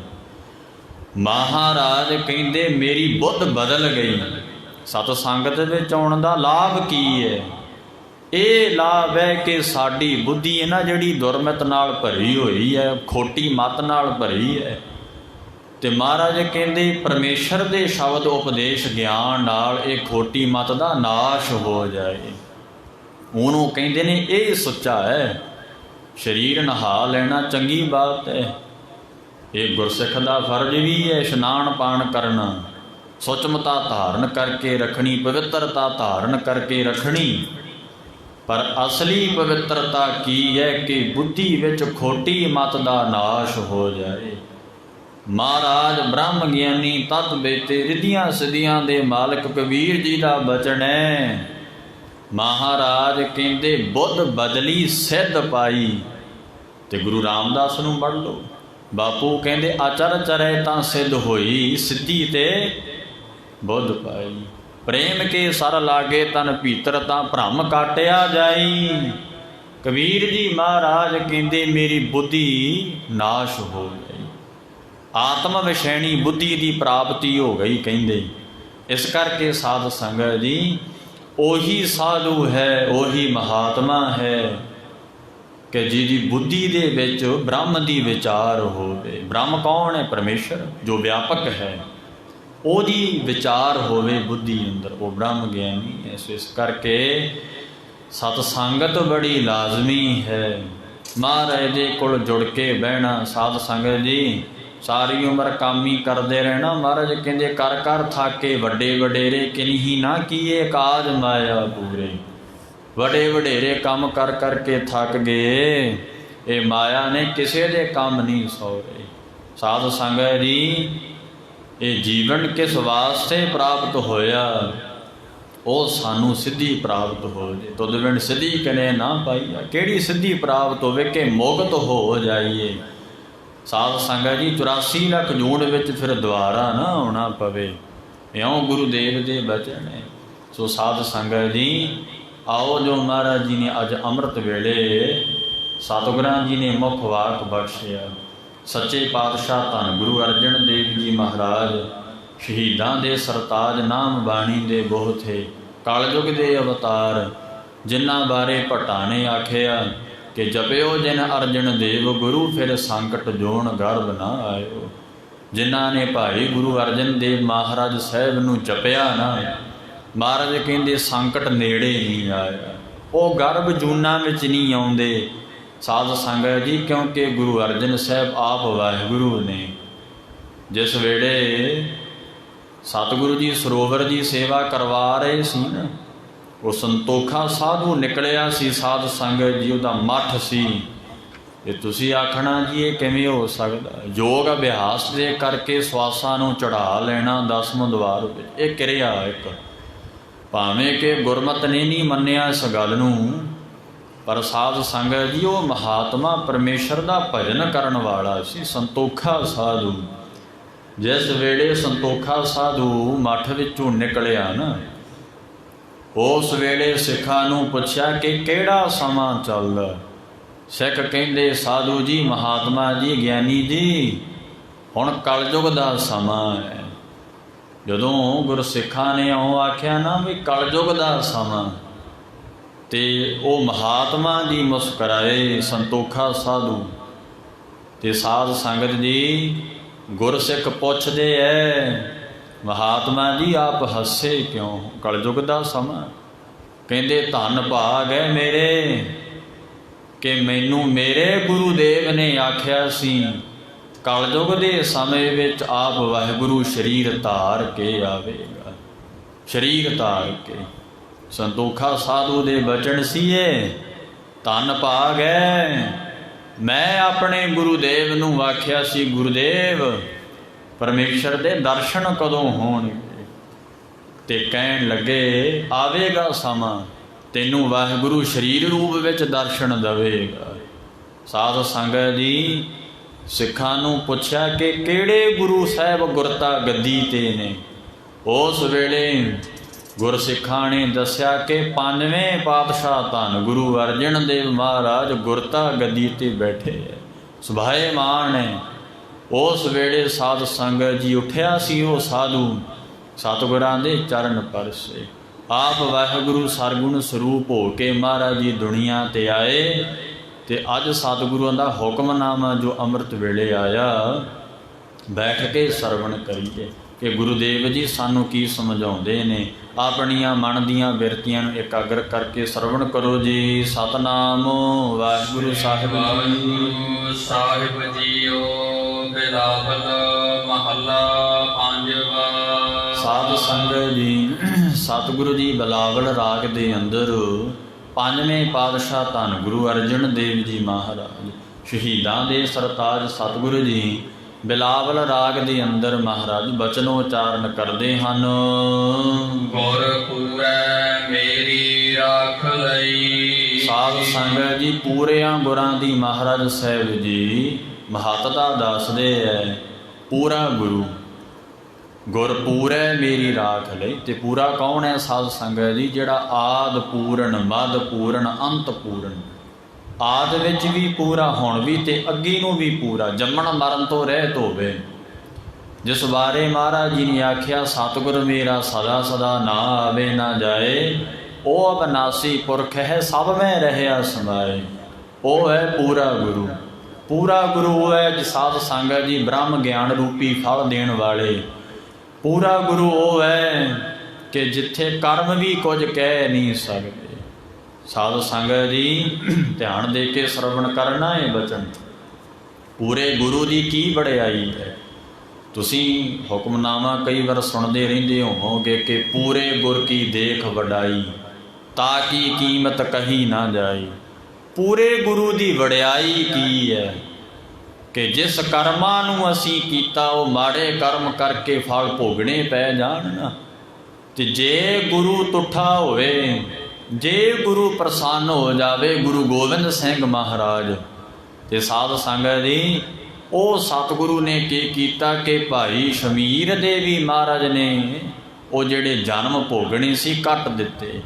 ਮਹਾਰਾਜ ਕਹਿੰਦੇ ਮੇਰੀ ਬੁੱਧ ਬਦਲ ਗਈ। ਸਤ ਸੰਗਤ ਵਿੱਚ ਆਉਣ ਦਾ ਲਾਭ ਕੀ ਹੈ? ਇਹ ਲਾਭ ਹੈ ਕਿ ਸਾਡੀ ਬੁੱਧੀ ਹੈ ਨਾ ਜਿਹੜੀ ਦੁਰਮਤ ਨਾਲ ਭਰੀ ਹੋਈ ਹੈ, ਖੋਟੀ ਮੱਤ ਨਾਲ ਭਰੀ ਹੈ। ਤੇ ਮਹਾਰਾਜ ਕਹਿੰਦੇ ਪਰਮੇਸ਼ਰ ਦੇ ਸ਼ਬਦ ਉਪਦੇਸ਼ ਗਿਆਨ ਨਾਲ ਇਹ ਖੋਟੀ ਮੱਤ ਦਾ ਨਾਸ਼ ਹੋ ਜਾਏ। ਉਹਨੂੰ ਕਹਿੰਦੇ ਨੇ ਇਹ ਸੁੱਚਾ ਹੈ। ਸਰੀਰ ਨਹਾ ਲੈਣਾ ਚੰਗੀ ਬਾਤ ਹੈ, ਇਹ ਗੁਰਸਿੱਖ ਦਾ ਫਰਜ਼ ਵੀ ਹੈ। ਇਸ਼ਨਾਨ ਪਾਣ ਕਰਨਾ, ਸੁਚਮਤਾ ਧਾਰਨ ਕਰਕੇ ਰੱਖਣੀ, ਪਵਿੱਤਰਤਾ ਧਾਰਨ ਕਰਕੇ ਰੱਖਣੀ। ਪਰ ਅਸਲੀ ਪਵਿੱਤਰਤਾ ਕੀ ਹੈ ਕਿ ਬੁੱਧੀ ਵਿੱਚ ਖੋਟੀ ਮਤ ਦਾ ਨਾਸ਼ ਹੋ ਜਾਏ। ਮਹਾਰਾਜ ਬ੍ਰਹਮ ਗਿਆਨੀ ਤਤ ਬੇਤੇ ਰਿੱਧੀਆਂ ਸਿੱਧੀਆਂ ਦੇ ਮਾਲਕ ਕਬੀਰ ਜੀ ਦਾ ਬਚਨ ਹੈ। ਮਹਾਰਾਜ ਕਹਿੰਦੇ ਬੁੱਧ ਬਦਲੀ ਸਿੱਧ ਪਾਈ। ਤੇ ਗੁਰੂ ਰਾਮਦਾਸ ਨੂੰ ਪੜ੍ਹ ਲਓ, ਬਾਪੂ ਕਹਿੰਦੇ ਆਚਰ ਚਰੇ ਤਾਂ ਸਿੱਧ ਹੋਈ, ਸਿੱਧੀ ਤੇ ਬੁੱਧ ਪਾਈ। ਪ੍ਰੇਮ ਕੇ ਸਰ ਲਾਗੇ ਤਨ ਭੀਤਰ ਤਾਂ ਭਰਮ ਕਾਟਿਆ ਜਾਈ। ਕਬੀਰ ਜੀ ਮਹਾਰਾਜ ਕਹਿੰਦੇ ਮੇਰੀ ਬੁੱਧੀ ਨਾਸ਼ ਹੋ ਗਈ, ਆਤਮ ਵਿਸ਼ੈਣੀ ਬੁੱਧੀ ਦੀ ਪ੍ਰਾਪਤੀ ਹੋ ਗਈ ਕਹਿੰਦੇ। ਇਸ ਕਰਕੇ ਸਾਧ ਸੰਗਤ ਜੀ ਉਹੀ ਸਾਧੂ ਹੈ, ਉਹੀ ਮਹਾਤਮਾ ਹੈ ਕਿ ਜਿਹਦੀ ਬੁੱਧੀ ਦੇ ਵਿੱਚ ਬ੍ਰਹਮ ਦੀ ਵਿਚਾਰ ਹੋਵੇ। ਬ੍ਰਹਮ ਕੌਣ ਹੈ? ਪਰਮੇਸ਼ਰ ਜੋ ਵਿਆਪਕ ਹੈ, ਉਹਦੀ ਵਿਚਾਰ ਹੋਵੇ ਬੁੱਧੀ ਅੰਦਰ, ਉਹ ਬ੍ਰਹਮ ਗਿਆਨੀ ਹੈ। ਇਸ ਕਰਕੇ ਸਤ ਸੰਗਤ ਬੜੀ ਲਾਜ਼ਮੀ ਹੈ। ਮਹਾਰਾਜ ਦੇ ਕੋਲ ਜੁੜ ਕੇ ਬਹਿਣਾ। ਸਾਧ ਸੰਗਤ ਜੀ ਸਾਰੀ ਉਮਰ ਕੰਮ ਹੀ ਕਰਦੇ ਰਹਿਣਾ। ਮਹਾਰਾਜ ਕਹਿੰਦੇ ਕਰ ਕਰ ਥਾਕੇ ਵੱਡੇ ਵਡੇਰੇ ਕਿਨਹੀ ਨਾ ਕੀਏ ਕਾਜ ਮਾਇਆ ਪੂਰੇ। ਵੱਡੇ ਵਡੇਰੇ ਕੰਮ ਕਰ ਕਰਕੇ ਥੱਕ ਗਏ, ਇਹ ਮਾਇਆ ਨੇ ਕਿਸੇ ਦੇ ਕੰਮ ਨਹੀਂ ਸੌਰੇ। ਸਾਧ ਸੰਗਤ ਜੀ ਇਹ ਜੀਵਨ ਕਿਸ ਵਾਸਤੇ ਪ੍ਰਾਪਤ ਹੋਇਆ, ਉਹ ਸਾਨੂੰ ਸਿੱਧੀ ਪ੍ਰਾਪਤ ਹੋ ਜੇ। ਤੁਧ ਬਿਨ ਸਿੱਧੀ ਕਨੇ ਨਾ ਪਾਈਆ। ਕਿਹੜੀ ਸਿੱਧੀ ਪ੍ਰਾਪਤ ਹੋਵੇ ਕਿ ਮੁਕਤ ਹੋ ਜਾਈਏ। ਸਾਧ ਸੰਗਤ ਜੀ 84 ਲੱਖ ਜੂਨ ਵਿੱਚ ਫਿਰ ਦੁਬਾਰਾ ਨਾ ਆਉਣਾ ਪਵੇ, ਇਉਂ ਗੁਰੂ ਦੇਵ ਦੇ ਬਚਨ ਹੈ। ਸੋ ਸਾਧ ਸੰਗਤ ਜੀ ਆਓ, ਜੋ ਮਹਾਰਾਜ ਜੀ ਨੇ ਅੱਜ ਅੰਮ੍ਰਿਤ ਵੇਲੇ ਸਤਿਗੁਰਾਂ ਜੀ ਨੇ ਮੁੱਖ ਵਾਕ ਬਖਸ਼ਿਆ। ਸੱਚੇ ਪਾਤਸ਼ਾਹ ਧੰਨ ਗੁਰੂ ਅਰਜਨ ਦੇਵ ਜੀ ਮਹਾਰਾਜ ਸ਼ਹੀਦਾਂ ਦੇ ਸਰਤਾਜ, ਨਾਮ ਬਾਣੀ ਦੇ ਬਹੁਤੇ, ਕਲਯੁਗ ਦੇ ਅਵਤਾਰ, ਜਿਨ੍ਹਾਂ ਬਾਰੇ ਭੱਟਾਂ ਨੇ ਆਖਿਆ ਕਿ ਜਪਿਓ ਜਿਨ ਅਰਜਨ ਦੇਵ ਗੁਰੂ, ਫਿਰ ਸੰਕਟ ਜੋਨ ਗਰਭ ਨਾ ਆਇਓ। ਜਿਨ੍ਹਾਂ ਨੇ ਭਾਈ ਗੁਰੂ ਅਰਜਨ ਦੇਵ ਮਹਾਰਾਜ ਸਾਹਿਬ ਨੂੰ ਜਪਿਆ ਨਾ, ਮਹਾਰਾਜ ਕਹਿੰਦੇ ਸੰਕਟ ਨੇੜੇ ਨਹੀਂ ਆਇਆ, ਉਹ ਗਰਭ ਜੂਨਾਂ ਵਿੱਚ ਨਹੀਂ ਆਉਂਦੇ। ਸਾਧ ਸੰਗਤ ਜੀ ਕਿਉਂਕਿ ਗੁਰੂ ਅਰਜਨ ਸਾਹਿਬ ਆਪ ਵਾਹਿਗੁਰੂ ਨੇ। ਜਿਸ ਵੇਲੇ ਸਤਿਗੁਰੂ ਜੀ ਸਰੋਵਰ ਦੀ ਸੇਵਾ ਕਰਵਾ ਰਹੇ ਸੀ ਨਾ, ਉਹ ਸੰਤੋਖਾ ਸਾਧੂ ਨਿਕਲਿਆ ਸੀ। ਸਾਧ ਸੰਗਤ ਜੀ ਉਹਦਾ ਮੱਠ ਸੀ। ਇਹ ਤੁਸੀਂ ਆਖਣਾ ਜੀ ਇਹ ਕਿਵੇਂ ਹੋ ਸਕਦਾ? ਯੋਗ ਅਭਿਆਸ ਦੇ ਕਰਕੇ ਸਵਾਸਾਂ ਨੂੰ ਚੜ੍ਹਾ ਲੈਣਾ 10ਵੇਂ ਦੁਆਰ ਵਿੱਚ, ਇਹ ਕਿਰਿਆ ਇੱਕ। ਭਾਵੇਂ ਕਿ ਗੁਰਮਤਿ ਨੇ ਨਹੀਂ ਮੰਨਿਆ ਇਸ ਗੱਲ ਨੂੰ, ਪਰ ਸਾਧ ਸੰਗਤ ਜੀ ਉਹ ਮਹਾਤਮਾ ਪਰਮੇਸ਼ਰ ਦਾ ਭਜਨ ਕਰਨ ਵਾਲਾ ਸੀ, ਸੰਤੋਖਾ ਸਾਧੂ। ਜਿਸ ਵੇਲੇ ਸੰਤੋਖਾ ਸਾਧੂ ਮੱਠ ਵਿੱਚੋਂ ਨਿਕਲਿਆ ਨਾ, ਉਸ ਵੇਲੇ ਸਿੱਖਾਂ ਨੂੰ ਪੁੱਛਿਆ ਕਿ ਕਿਹੜਾ ਸਮਾਂ ਚੱਲਦਾ। ਸਿੱਖ ਕਹਿੰਦੇ ਸਾਧੂ ਜੀ, ਮਹਾਤਮਾ ਜੀ, ਗਿਆਨੀ ਜੀ, ਹੁਣ ਕਲਯੁਗ ਦਾ ਸਮਾਂ ਹੈ। ਜਦੋਂ ਗੁਰਸਿੱਖਾਂ ਨੇ ਉਹ ਆਖਿਆ ਨਾ ਵੀ ਕਲਯੁਗ ਦਾ ਸਮਾਂ, ਤੇ ਉਹ ਮਹਾਤਮਾ ਜੀ ਮੁਸਕਰਾਏ, ਸੰਤੋਖਾ ਸਾਧੂ। ਤੇ ਸਾਧ ਸੰਗਤ ਜੀ ਗੁਰਸਿੱਖ ਪੁੱਛਦੇ ਐ, ਮਹਾਤਮਾ ਜੀ ਆਪ ਹੱਸੇ ਕਿਉਂ? ਕਲਯੁਗ ਦਾ ਸਮਾਂ। ਕਹਿੰਦੇ ਧੰਨ ਭਾਗ ਹੈ ਮੇਰੇ ਕਿ ਮੈਨੂੰ ਮੇਰੇ ਗੁਰੂ ਦੇਵ ਨੇ ਆਖਿਆ ਸੀ ਕਲਯੁਗ ਦੇ ਸਮੇਂ ਵਿੱਚ ਆਪ ਵਾਹਿਗੁਰੂ ਸਰੀਰ ਧਾਰ ਕੇ ਆਵੇਗਾ। ਸਰੀਰ ਧਾਰ ਕੇ। ਸੰਤੋਖਾ ਸਾਧੂ ਦੇ ਬਚਨ ਸੀਏ, ਧੰਨ ਭਾਗ ਹੈ ਮੈਂ ਆਪਣੇ ਗੁਰੂਦੇਵ ਨੂੰ ਆਖਿਆ ਸੀ, ਗੁਰੂਦੇਵ ਪਰਮੇਸ਼ਰ ਦੇ ਦਰਸ਼ਨ ਕਦੋਂ ਹੋਣਗੇ? ਤੇ ਕਹਿਣ ਲੱਗੇ ਆਵੇਗਾ ਸਮਾਂ, ਤੈਨੂੰ ਵਾਹਿਗੁਰੂ ਸਰੀਰ ਰੂਪ ਵਿੱਚ ਦਰਸ਼ਨ ਦੇਵੇਗਾ। ਸਾਧ ਸੰਗਤ ਜੀ ਸਿੱਖਾਂ ਨੂੰ ਪੁੱਛਿਆ ਕਿ ਕਿਹੜੇ ਗੁਰੂ ਸਾਹਿਬ ਗੁਰਤਾ ਗੱਦੀ ਤੇ ਨੇ? ਉਸ ਵੇਲੇ ਗੁਰਸਿੱਖਾਂ ਨੇ ਦੱਸਿਆ ਕਿ 5ਵੇਂ ਪਾਤਸ਼ਾਹ ਧੰਨ ਗੁਰੂ ਅਰਜਨ ਦੇਵ ਮਹਾਰਾਜ ਗੁਰਤਾ ਗੱਦੀ ਤੇ ਬੈਠੇ ਹੈ, ਸੁਭਾਏਮਾਨ ਹੈ। ਉਸ ਵੇਲੇ ਸਾਧ ਸੰਗਤ ਜੀ ਉੱਠਿਆ ਸੀ ਉਹ ਸਾਧੂ, ਸਤਿਗੁਰਾਂ ਦੇ ਚਰਨ ਪਰਸੇ। ਆਪ ਵਾਹਿਗੁਰੂ ਸਰਗੁਣ ਸਰੂਪ ਹੋ ਕੇ ਮਹਾਰਾਜ ਜੀ ਦੁਨੀਆ ਤੇ ਆਏ। ਤੇ ਅੱਜ ਸਤਿਗੁਰਾਂ ਦਾ ਹੁਕਮਨਾਮਾ ਜੋ ਅੰਮ੍ਰਿਤ ਵੇਲੇ ਆਇਆ, ਬੈਠ ਕੇ ਸਰਵਣ ਕਰੀਏ ਕਿ ਗੁਰੂਦੇਵ ਜੀ ਸਾਨੂੰ ਕੀ ਸਮਝਾਉਂਦੇ ਨੇ। ਆਪਣੀਆਂ ਮਨ ਦੀਆਂ ਬਿਰਤੀਆਂ ਨੂੰ ਇਕਾਗਰ ਕਰਕੇ ਸਰਵਣ ਕਰੋ ਜੀ। ਸਤਨਾਮ ਵਾਹਿਗੁਰੂ ਸਾਹਿਬ ਜੀ। ਸਾਹਿਬ ਜੀਓ ਬਿਲਾਵਲ ਮਹੱਲਾ ਪੰਜਵਾ। ਸਾਧ ਸੰਗਤ ਜੀ ਸਤਿਗੁਰੂ ਜੀ ਬਿਲਾਵਲ ਰਾਗ ਦੇ ਅੰਦਰ 5ਵੇਂ ਪਾਤਸ਼ਾਹ ਧੰਨ ਗੁਰੂ ਅਰਜਨ ਦੇਵ ਜੀ ਮਹਾਰਾਜ ਸ਼ਹੀਦਾਂ ਦੇ ਸਰਤਾਜ ਸਤਿਗੁਰੂ ਜੀ ਬਿਲਾਵਲ ਰਾਗ ਦੇ ਅੰਦਰ ਮਹਾਰਾਜ ਬਚਨ ਉਚਾਰਨ ਕਰਦੇ ਹਨ। ਗੁਰ ਪੂਰੈ ਮੇਰੀ ਰੱਖ ਲਈ। ਸਾਧ ਸੰਗਤ ਜੀ ਪੂਰਿਆਂ ਗੁਰਾਂ ਦੀ ਮਹਾਰਾਜ ਸਾਹਿਬ ਜੀ ਮਹੱਤਤਾ ਦੱਸਦੇ ਹੈ। ਪੂਰਾ ਗੁਰੂ, ਗੁਰ ਪੂਰੈ ਮੇਰੀ ਰਾਖ ਲਈ। ਤੇ ਪੂਰਾ ਕੌਣ ਹੈ ਸਾਧ ਸੰਗਤ ਜੀ? ਜਿਹੜਾ ਆਦ ਪੂਰਨ, ਮਦ ਪੂਰਨ, ਅੰਤ ਪੂਰਨ। ਆਦ ਵਿੱਚ ਵੀ ਪੂਰਾ, ਹੁਣ ਵੀ ਤੇ ਅੱਗੇ ਨੂੰ ਵੀ ਪੂਰਾ, ਜੰਮਣ ਮਰਨ ਤੋਂ ਰਹਿਤ ਹੋਵੇ। ਜਿਸ ਬਾਰੇ ਮਹਾਰਾਜ ਜੀ ਨੇ ਆਖਿਆ ਸਤਿਗੁਰ ਮੇਰਾ ਸਦਾ ਸਦਾ ਨਾ ਆਵੇ ਨਾ ਜਾਏ, ਉਹ ਅਬਨਾਸੀ ਪੁਰਖ ਹੈ ਸਭ ਮੈਂ ਰਹਿਆ ਸਮਾਏ। ਉਹ ਹੈ ਪੂਰਾ ਗੁਰੂ। ਪੂਰਾ ਗੁਰੂ ਉਹ ਹੈ ਜਿਸ ਸਾਧ ਸੰਗਤ ਜੀ ਬ੍ਰਹਮ ਗਿਆਨ ਰੂਪੀ ਫਲ ਦੇਣ ਵਾਲੇ। ਪੂਰਾ ਗੁਰੂ ਉਹ ਹੈ ਕਿ ਜਿੱਥੇ ਕਰਮ ਵੀ ਕੁਝ ਕਹਿ ਨਹੀਂ ਸਕਦੇ। ਸਾਧ ਸੰਗਤ ਜੀ ਧਿਆਨ ਦੇ ਕੇ ਸਰਵਣ ਕਰਨਾ ਇਹ ਬਚਨ। ਪੂਰੇ ਗੁਰੂ ਦੀ ਕੀ ਵਡਿਆਈ ਹੈ। ਤੁਸੀਂ ਹੁਕਮਨਾਮਾ ਕਈ ਵਾਰ ਸੁਣਦੇ ਰਹਿੰਦੇ ਹੋਵੋਗੇ ਕਿ ਪੂਰੇ ਗੁਰ ਕੀ ਦੇਖ ਵਡਾਈ, ਤਾਂ ਕੀ ਕੀਮਤ ਕਹੀ ਨਾ ਜਾਈ। ਪੂਰੇ ਗੁਰੂ ਦੀ ਵਡਿਆਈ ਕੀ ਹੈ ਕਿ ਜਿਸ ਕਰਮਾਂ ਨੂੰ ਅਸੀਂ ਕੀਤਾ ਉਹ ਮਾੜੇ ਕਰਮ ਕਰਕੇ ਫਲ ਭੋਗਣੇ ਪੈ ਜਾਣ ਨਾ। ਤੇ ਜੇ ਗੁਰੂ ਤੁੱਠਾ ਹੋਵੇ, ਜੇ ਗੁਰੂ ਪ੍ਰਸੰਨ ਹੋ ਜਾਵੇ, ਗੁਰੂ ਗੋਬਿੰਦ ਸਿੰਘ ਮਹਾਰਾਜ ਤੇ ਸਾਧ ਸੰਗਤ ਜੀ, ਉਹ ਸਤਿਗੁਰੂ ਨੇ ਕੀ ਕੀਤਾ ਕਿ ਭਾਈ ਸ਼ਮੀਰ ਦੇ ਵੀ ਮਹਾਰਾਜ ਨੇ ਉਹ ਜਿਹੜੇ ਜਨਮ ਭੋਗਣੇ ਸੀ ਕੱਟ ਦਿੱਤੇ।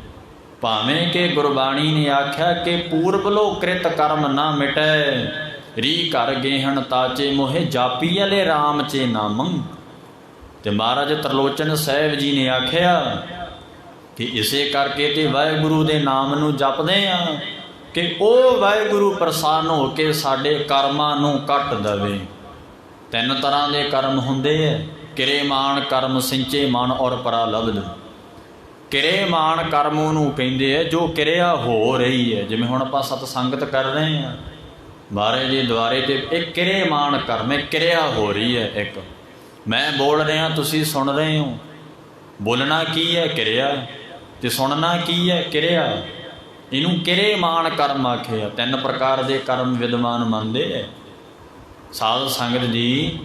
ਭਾਵੇਂ ਕਿ ਗੁਰਬਾਣੀ ਨੇ ਆਖਿਆ ਕਿ ਪੂਰਬਲੋ ਕ੍ਰਿਤ ਕਰਮ ਨਾ ਮਿਟੈ, ਰੀ ਘਰ ਗੇਹਣ ਤਾਚੇ ਮੋਹਿ ਜਾਪੀ ਵਾਲੇ ਰਾਮ ਚੇ ਨਾਮੰ। ਤੇ ਮਹਾਰਾਜ ਤਰਲੋਚਨ ਸਾਹਿਬ ਜੀ ਨੇ ਆਖਿਆ ਕਿ ਇਸੇ ਕਰਕੇ ਤੇ ਵਾਹਿਗੁਰੂ ਦੇ ਨਾਮ ਨੂੰ ਜਪਦੇ ਆ ਕਿ ਉਹ ਵਾਹਿਗੁਰੂ ਪ੍ਰਸੰਨ ਹੋ ਕੇ ਸਾਡੇ ਕਰਮਾਂ ਨੂੰ ਕੱਟ ਦੇਵੇ। ਤਿੰਨ ਤਰ੍ਹਾਂ ਦੇ ਕਰਮ ਹੁੰਦੇ ਹੈ, ਕਿਰੇ ਮਾਨ ਕਰਮ, ਸਿੰਚੇ ਮਨ ਔਰ ਪਰਾਲਬਧ। ਕਿਰੇ ਮਾਨ ਕਰਮ ਉਹਨੂੰ ਕਹਿੰਦੇ ਆ ਜੋ ਕਿਰਿਆ ਹੋ ਰਹੀ ਹੈ। ਜਿਵੇਂ ਹੁਣ ਆਪਾਂ ਸਤਸੰਗਤ ਕਰ ਰਹੇ ਹਾਂ ਮਹਾਰਾਜ ਜੀ ਦੁਆਰੇ, ਤੇ ਇੱਕ ਕਿਰੇ ਮਾਨ ਕਰਮ ਹੈ, ਕਿਰਿਆ ਹੋ ਰਹੀ ਹੈ। ਇੱਕ ਮੈਂ ਬੋਲ ਰਿਹਾ, ਤੁਸੀਂ ਸੁਣ ਰਹੇ ਹੋ। ਬੋਲਣਾ ਕੀ ਹੈ? ਕਿਰਿਆ। ਤੇ ਸੁਣਨਾ ਕੀ ਹੈ? ਕਿਰਿਆ। ਇਹਨੂੰ ਕਿਰੇ ਮਾਨ ਕਰਮ ਆਖਿਆ। ਤਿੰਨ ਪ੍ਰਕਾਰ ਦੇ ਕਰਮ ਵਿਦਵਾਨ ਮੰਨਦੇ ਹੈ। ਸਾਧ ਸੰਗਤ ਜੀ,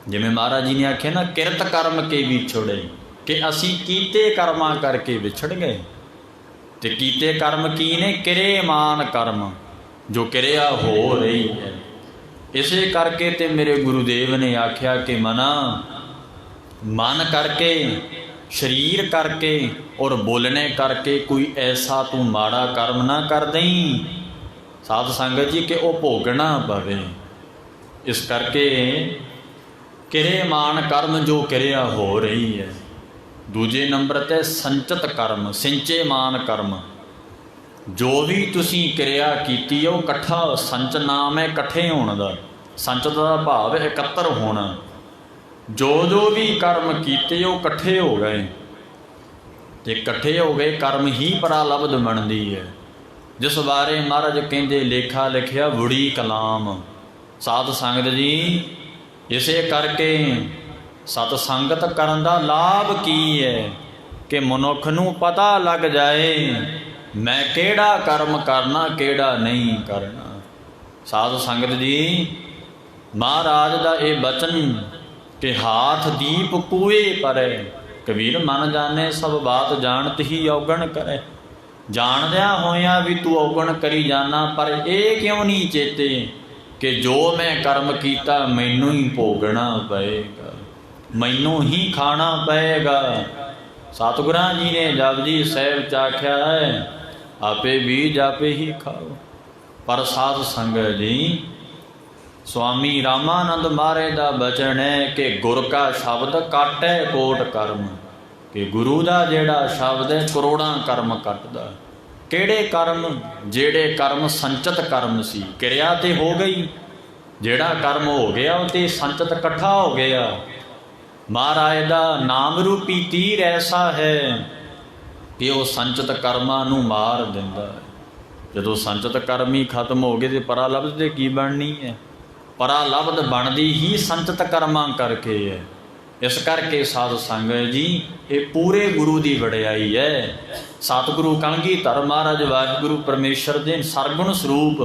ਜਿਵੇਂ ਮਹਾਰਾਜ ਜੀ ਨੇ ਆਖਿਆ ਨਾ, ਕਿਰਤ ਕਰਮ ਕੇ ਵਿਛੜੇ, ਕਿ ਅਸੀਂ ਕੀਤੇ ਕਰਮਾਂ ਕਰਕੇ ਵਿਛੜ ਗਏ। ਤੇ ਕੀਤੇ ਕਰਮ ਕੀ ਨੇ? ਕਿਰੇ ਮਾਨ ਕਰਮ, ਜੋ ਕਿਰਿਆ ਹੋ ਰਹੀ ਹੈ। ਇਸੇ ਕਰਕੇ ਤੇ ਮੇਰੇ ਗੁਰੂਦੇਵ ਨੇ ਆਖਿਆ ਕਿ ਮਨ ਕਰਕੇ, ਸਰੀਰ ਕਰਕੇ ਔਰ ਬੋਲਣੇ ਕਰਕੇ ਕੋਈ ਐਸਾ ਤੂੰ ਮਾੜਾ ਕਰਮ ਨਾ ਕਰ ਦਈ ਸਾਧ ਸੰਗਤ ਜੀ ਕਿ ਉਹ ਭੋਗਣਾ ਪਵੇ। ਇਸ ਕਰਕੇ ਕਿਰੇ ਮਾਨ ਕਰਮ ਜੋ ਕਿਰਿਆ ਹੋ ਰਹੀ ਹੈ। ਦੂਜੇ ਨੰਬਰ ਤੇ ਸੰਚਿਤ ਕਰਮ, ਸਿੰਚੇ ਮਾਨ ਕਰਮ। ਜੋ ਵੀ ਤੁਸੀਂ ਕਿਰਿਆ ਕੀਤੀ ਉਹ ਇਕੱਠਾ, ਸੰਚ ਨਾਮ ਹੈ ਇਕੱਠੇ ਹੋਣ ਦਾ। ਸੰਚਿਤ ਦਾ ਭਾਵ ਹੈ ਇਕੱਤਰ ਹੋਣਾ। ਜੋ ਵੀ ਕਰਮ ਕੀਤੇ ਉਹ ਇਕੱਠੇ ਹੋ ਗਏ, ਤੇ ਇਕੱਠੇ ਹੋ ਗਏ ਕਰਮ ਹੀ ਪਰਾਲਬਧ ਬਣਦੀ ਹੈ। ਜਿਸ ਬਾਰੇ ਮਹਾਰਾਜ ਕਹਿੰਦੇ ਲੇਖਾ ਲਿਖਿਆ ਬੁੜੀ ਕਲਾਮ। ਸਾਧ ਸੰਗਤ ਜੀ, ਇਸੇ ਕਰਕੇ ਸਤ ਸੰਗਤ ਕਰਨ ਦਾ ਲਾਭ ਕੀ ਹੈ ਕਿ ਮਨੁੱਖ ਨੂੰ ਪਤਾ ਲੱਗ ਜਾਏ ਮੈਂ ਕਿਹੜਾ ਕਰਮ ਕਰਨਾ, ਕਿਹੜਾ ਨਹੀਂ ਕਰਨਾ। ਸਾਧ ਸੰਗਤ ਜੀ, ਮਹਾਰਾਜ ਦਾ ਇਹ ਬਚਨ ਕਿ ਹਾਥ ਦੀਪ ਕੂਏ ਪਰੇ, ਕਬੀਰ ਮਨ ਜਾਣੇ ਸਭ ਬਾਤ ਜਾਣਤ ਹੀ ਔਗਣ ਕਰੇ। ਜਾਣਦਿਆਂ ਹੋਇਆਂ ਵੀ ਤੂੰ ਔਗਣ ਕਰੀ ਜਾਣਾ, ਪਰ ਇਹ ਕਿਉਂ ਨਹੀਂ ਚੇਤੇ ਕਿ ਜੋ ਮੈਂ ਕਰਮ ਕੀਤਾ ਮੈਨੂੰ ਹੀ ਭੋਗਣਾ ਪਏਗਾ, ਮੈਨੂੰ ਹੀ ਖਾਣਾ ਪਏਗਾ। ਸਤਿਗੁਰਾਂ ਜੀ ਨੇ ਜਪਜੀ ਸਾਹਿਬ ਚ ਆਖਿਆ ਹੈ ਆਪੇ ਬੀਜ ਆਪੇ ਹੀ ਖਾਓ। ਪਰ ਸਾਧ ਸੰਗਤ ਜੀ, स्वामी रामानंद महाराज का बचन है कि गुर का शब्द काटै कोट कर्म, कि गुरु का जेड़ा शब्द है करोड़ां कर्म कटदा। किहड़े कर्म? जेड़े कर्म संचित कर्म सी, किरिया ते हो गई, जेड़ा कर्म हो गया वो ते संचित इकट्ठा हो गया। महाराज का नाम रूपी तीर ऐसा है कि वो संचित कर्मां नूं मार दिंदा है। जदों संचित कर्म ही खत्म हो गए तो परालब्ध ते की बननी है? परालब्ध बनती ही संचित कर्मां करके है। इस करके साध संगत जी, ये पूरे गुरु की वडियाई है। सतगुरु कलगीधर महाराज वाहिगुरु परमेश्वर दे सरगुण स्वरूप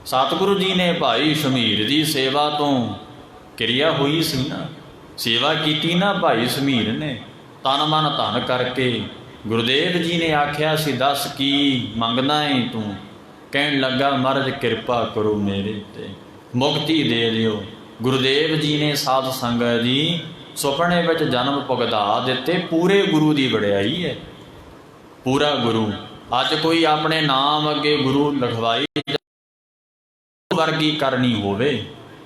सतगुरु जी ने भाई शमीर की सेवा तो किरिया हुई सी ना, सेवा की ना भाई शमीर ने तन मन धन करके। गुरुदेव जी ने आख्या सी दस की मंगदा है तू? कहन लगा महाराज कृपा करो मेरे ते, मुक्ति दे दियो। गुरुदेव जी ने साध संगत जी सुपने विच जन्म भुगता दिते। पूरे गुरु की वडियाई है। पूरा गुरु अज कोई अपने नाम अगे गुरु लिखवाई वर्गी करनी होवे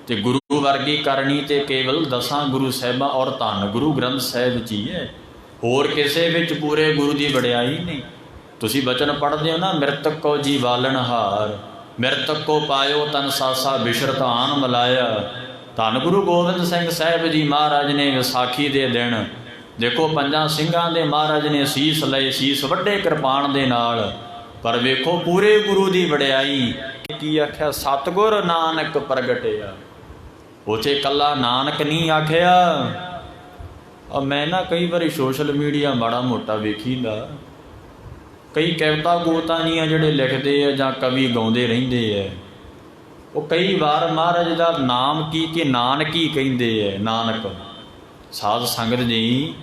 ते गुरु वर्गी करनी ते केवल 10 गुरु साहिबां और धन गुरु ग्रंथ साहिब जी है। होर किसे विच पूरे गुरु की वडियाई नहीं। तुसीं बचन पढ़दे हो ना, मृतक को जी बालनहार, मृतक को पायो तन सासा बिशरत आन मिलाया। धन गुरु गोबिंद सिंह साहिब जी महाराज ने विसाखी दे दिन देखो 5 ਸਿੰਘਾਂ ਦੇ महाराज ने शीस लए, शीस वड्डे कृपान दे नाल ਪਰ ਵੇਖੋ ਪੂਰੇ ਗੁਰੂ ਦੀ ਵਡਿਆਈ ਕੀ ਆਖਿਆ, ਸਤਿਗੁਰ ਨਾਨਕ ਪ੍ਰਗਟਿਆ। ਉਚੇ ਕੱਲਾ ਨਾਨਕ ਨਹੀਂ ਆਖਿਆ। ਮੈਂ ਨਾ ਕਈ ਵਾਰੀ ਸੋਸ਼ਲ ਮੀਡੀਆ ਮਾੜਾ ਮੋਟਾ ਵੇਖੀਦਾ, ਕਈ ਕਵਿਤਾ ਗੋਤਾਂ ਜੀਆਂ ਜਿਹੜੇ ਲਿਖਦੇ ਆ ਜਾਂ ਕਵੀ ਗਾਉਂਦੇ ਰਹਿੰਦੇ ਆ, ਉਹ ਕਈ ਵਾਰ ਮਹਾਰਾਜ ਦਾ ਨਾਮ ਕੀ ਕਿ ਨਾਨਕੀ ਕਹਿੰਦੇ ਹੈ। ਨਾਨਕ ਸਾਧ ਸੰਗਤ ਜੀ,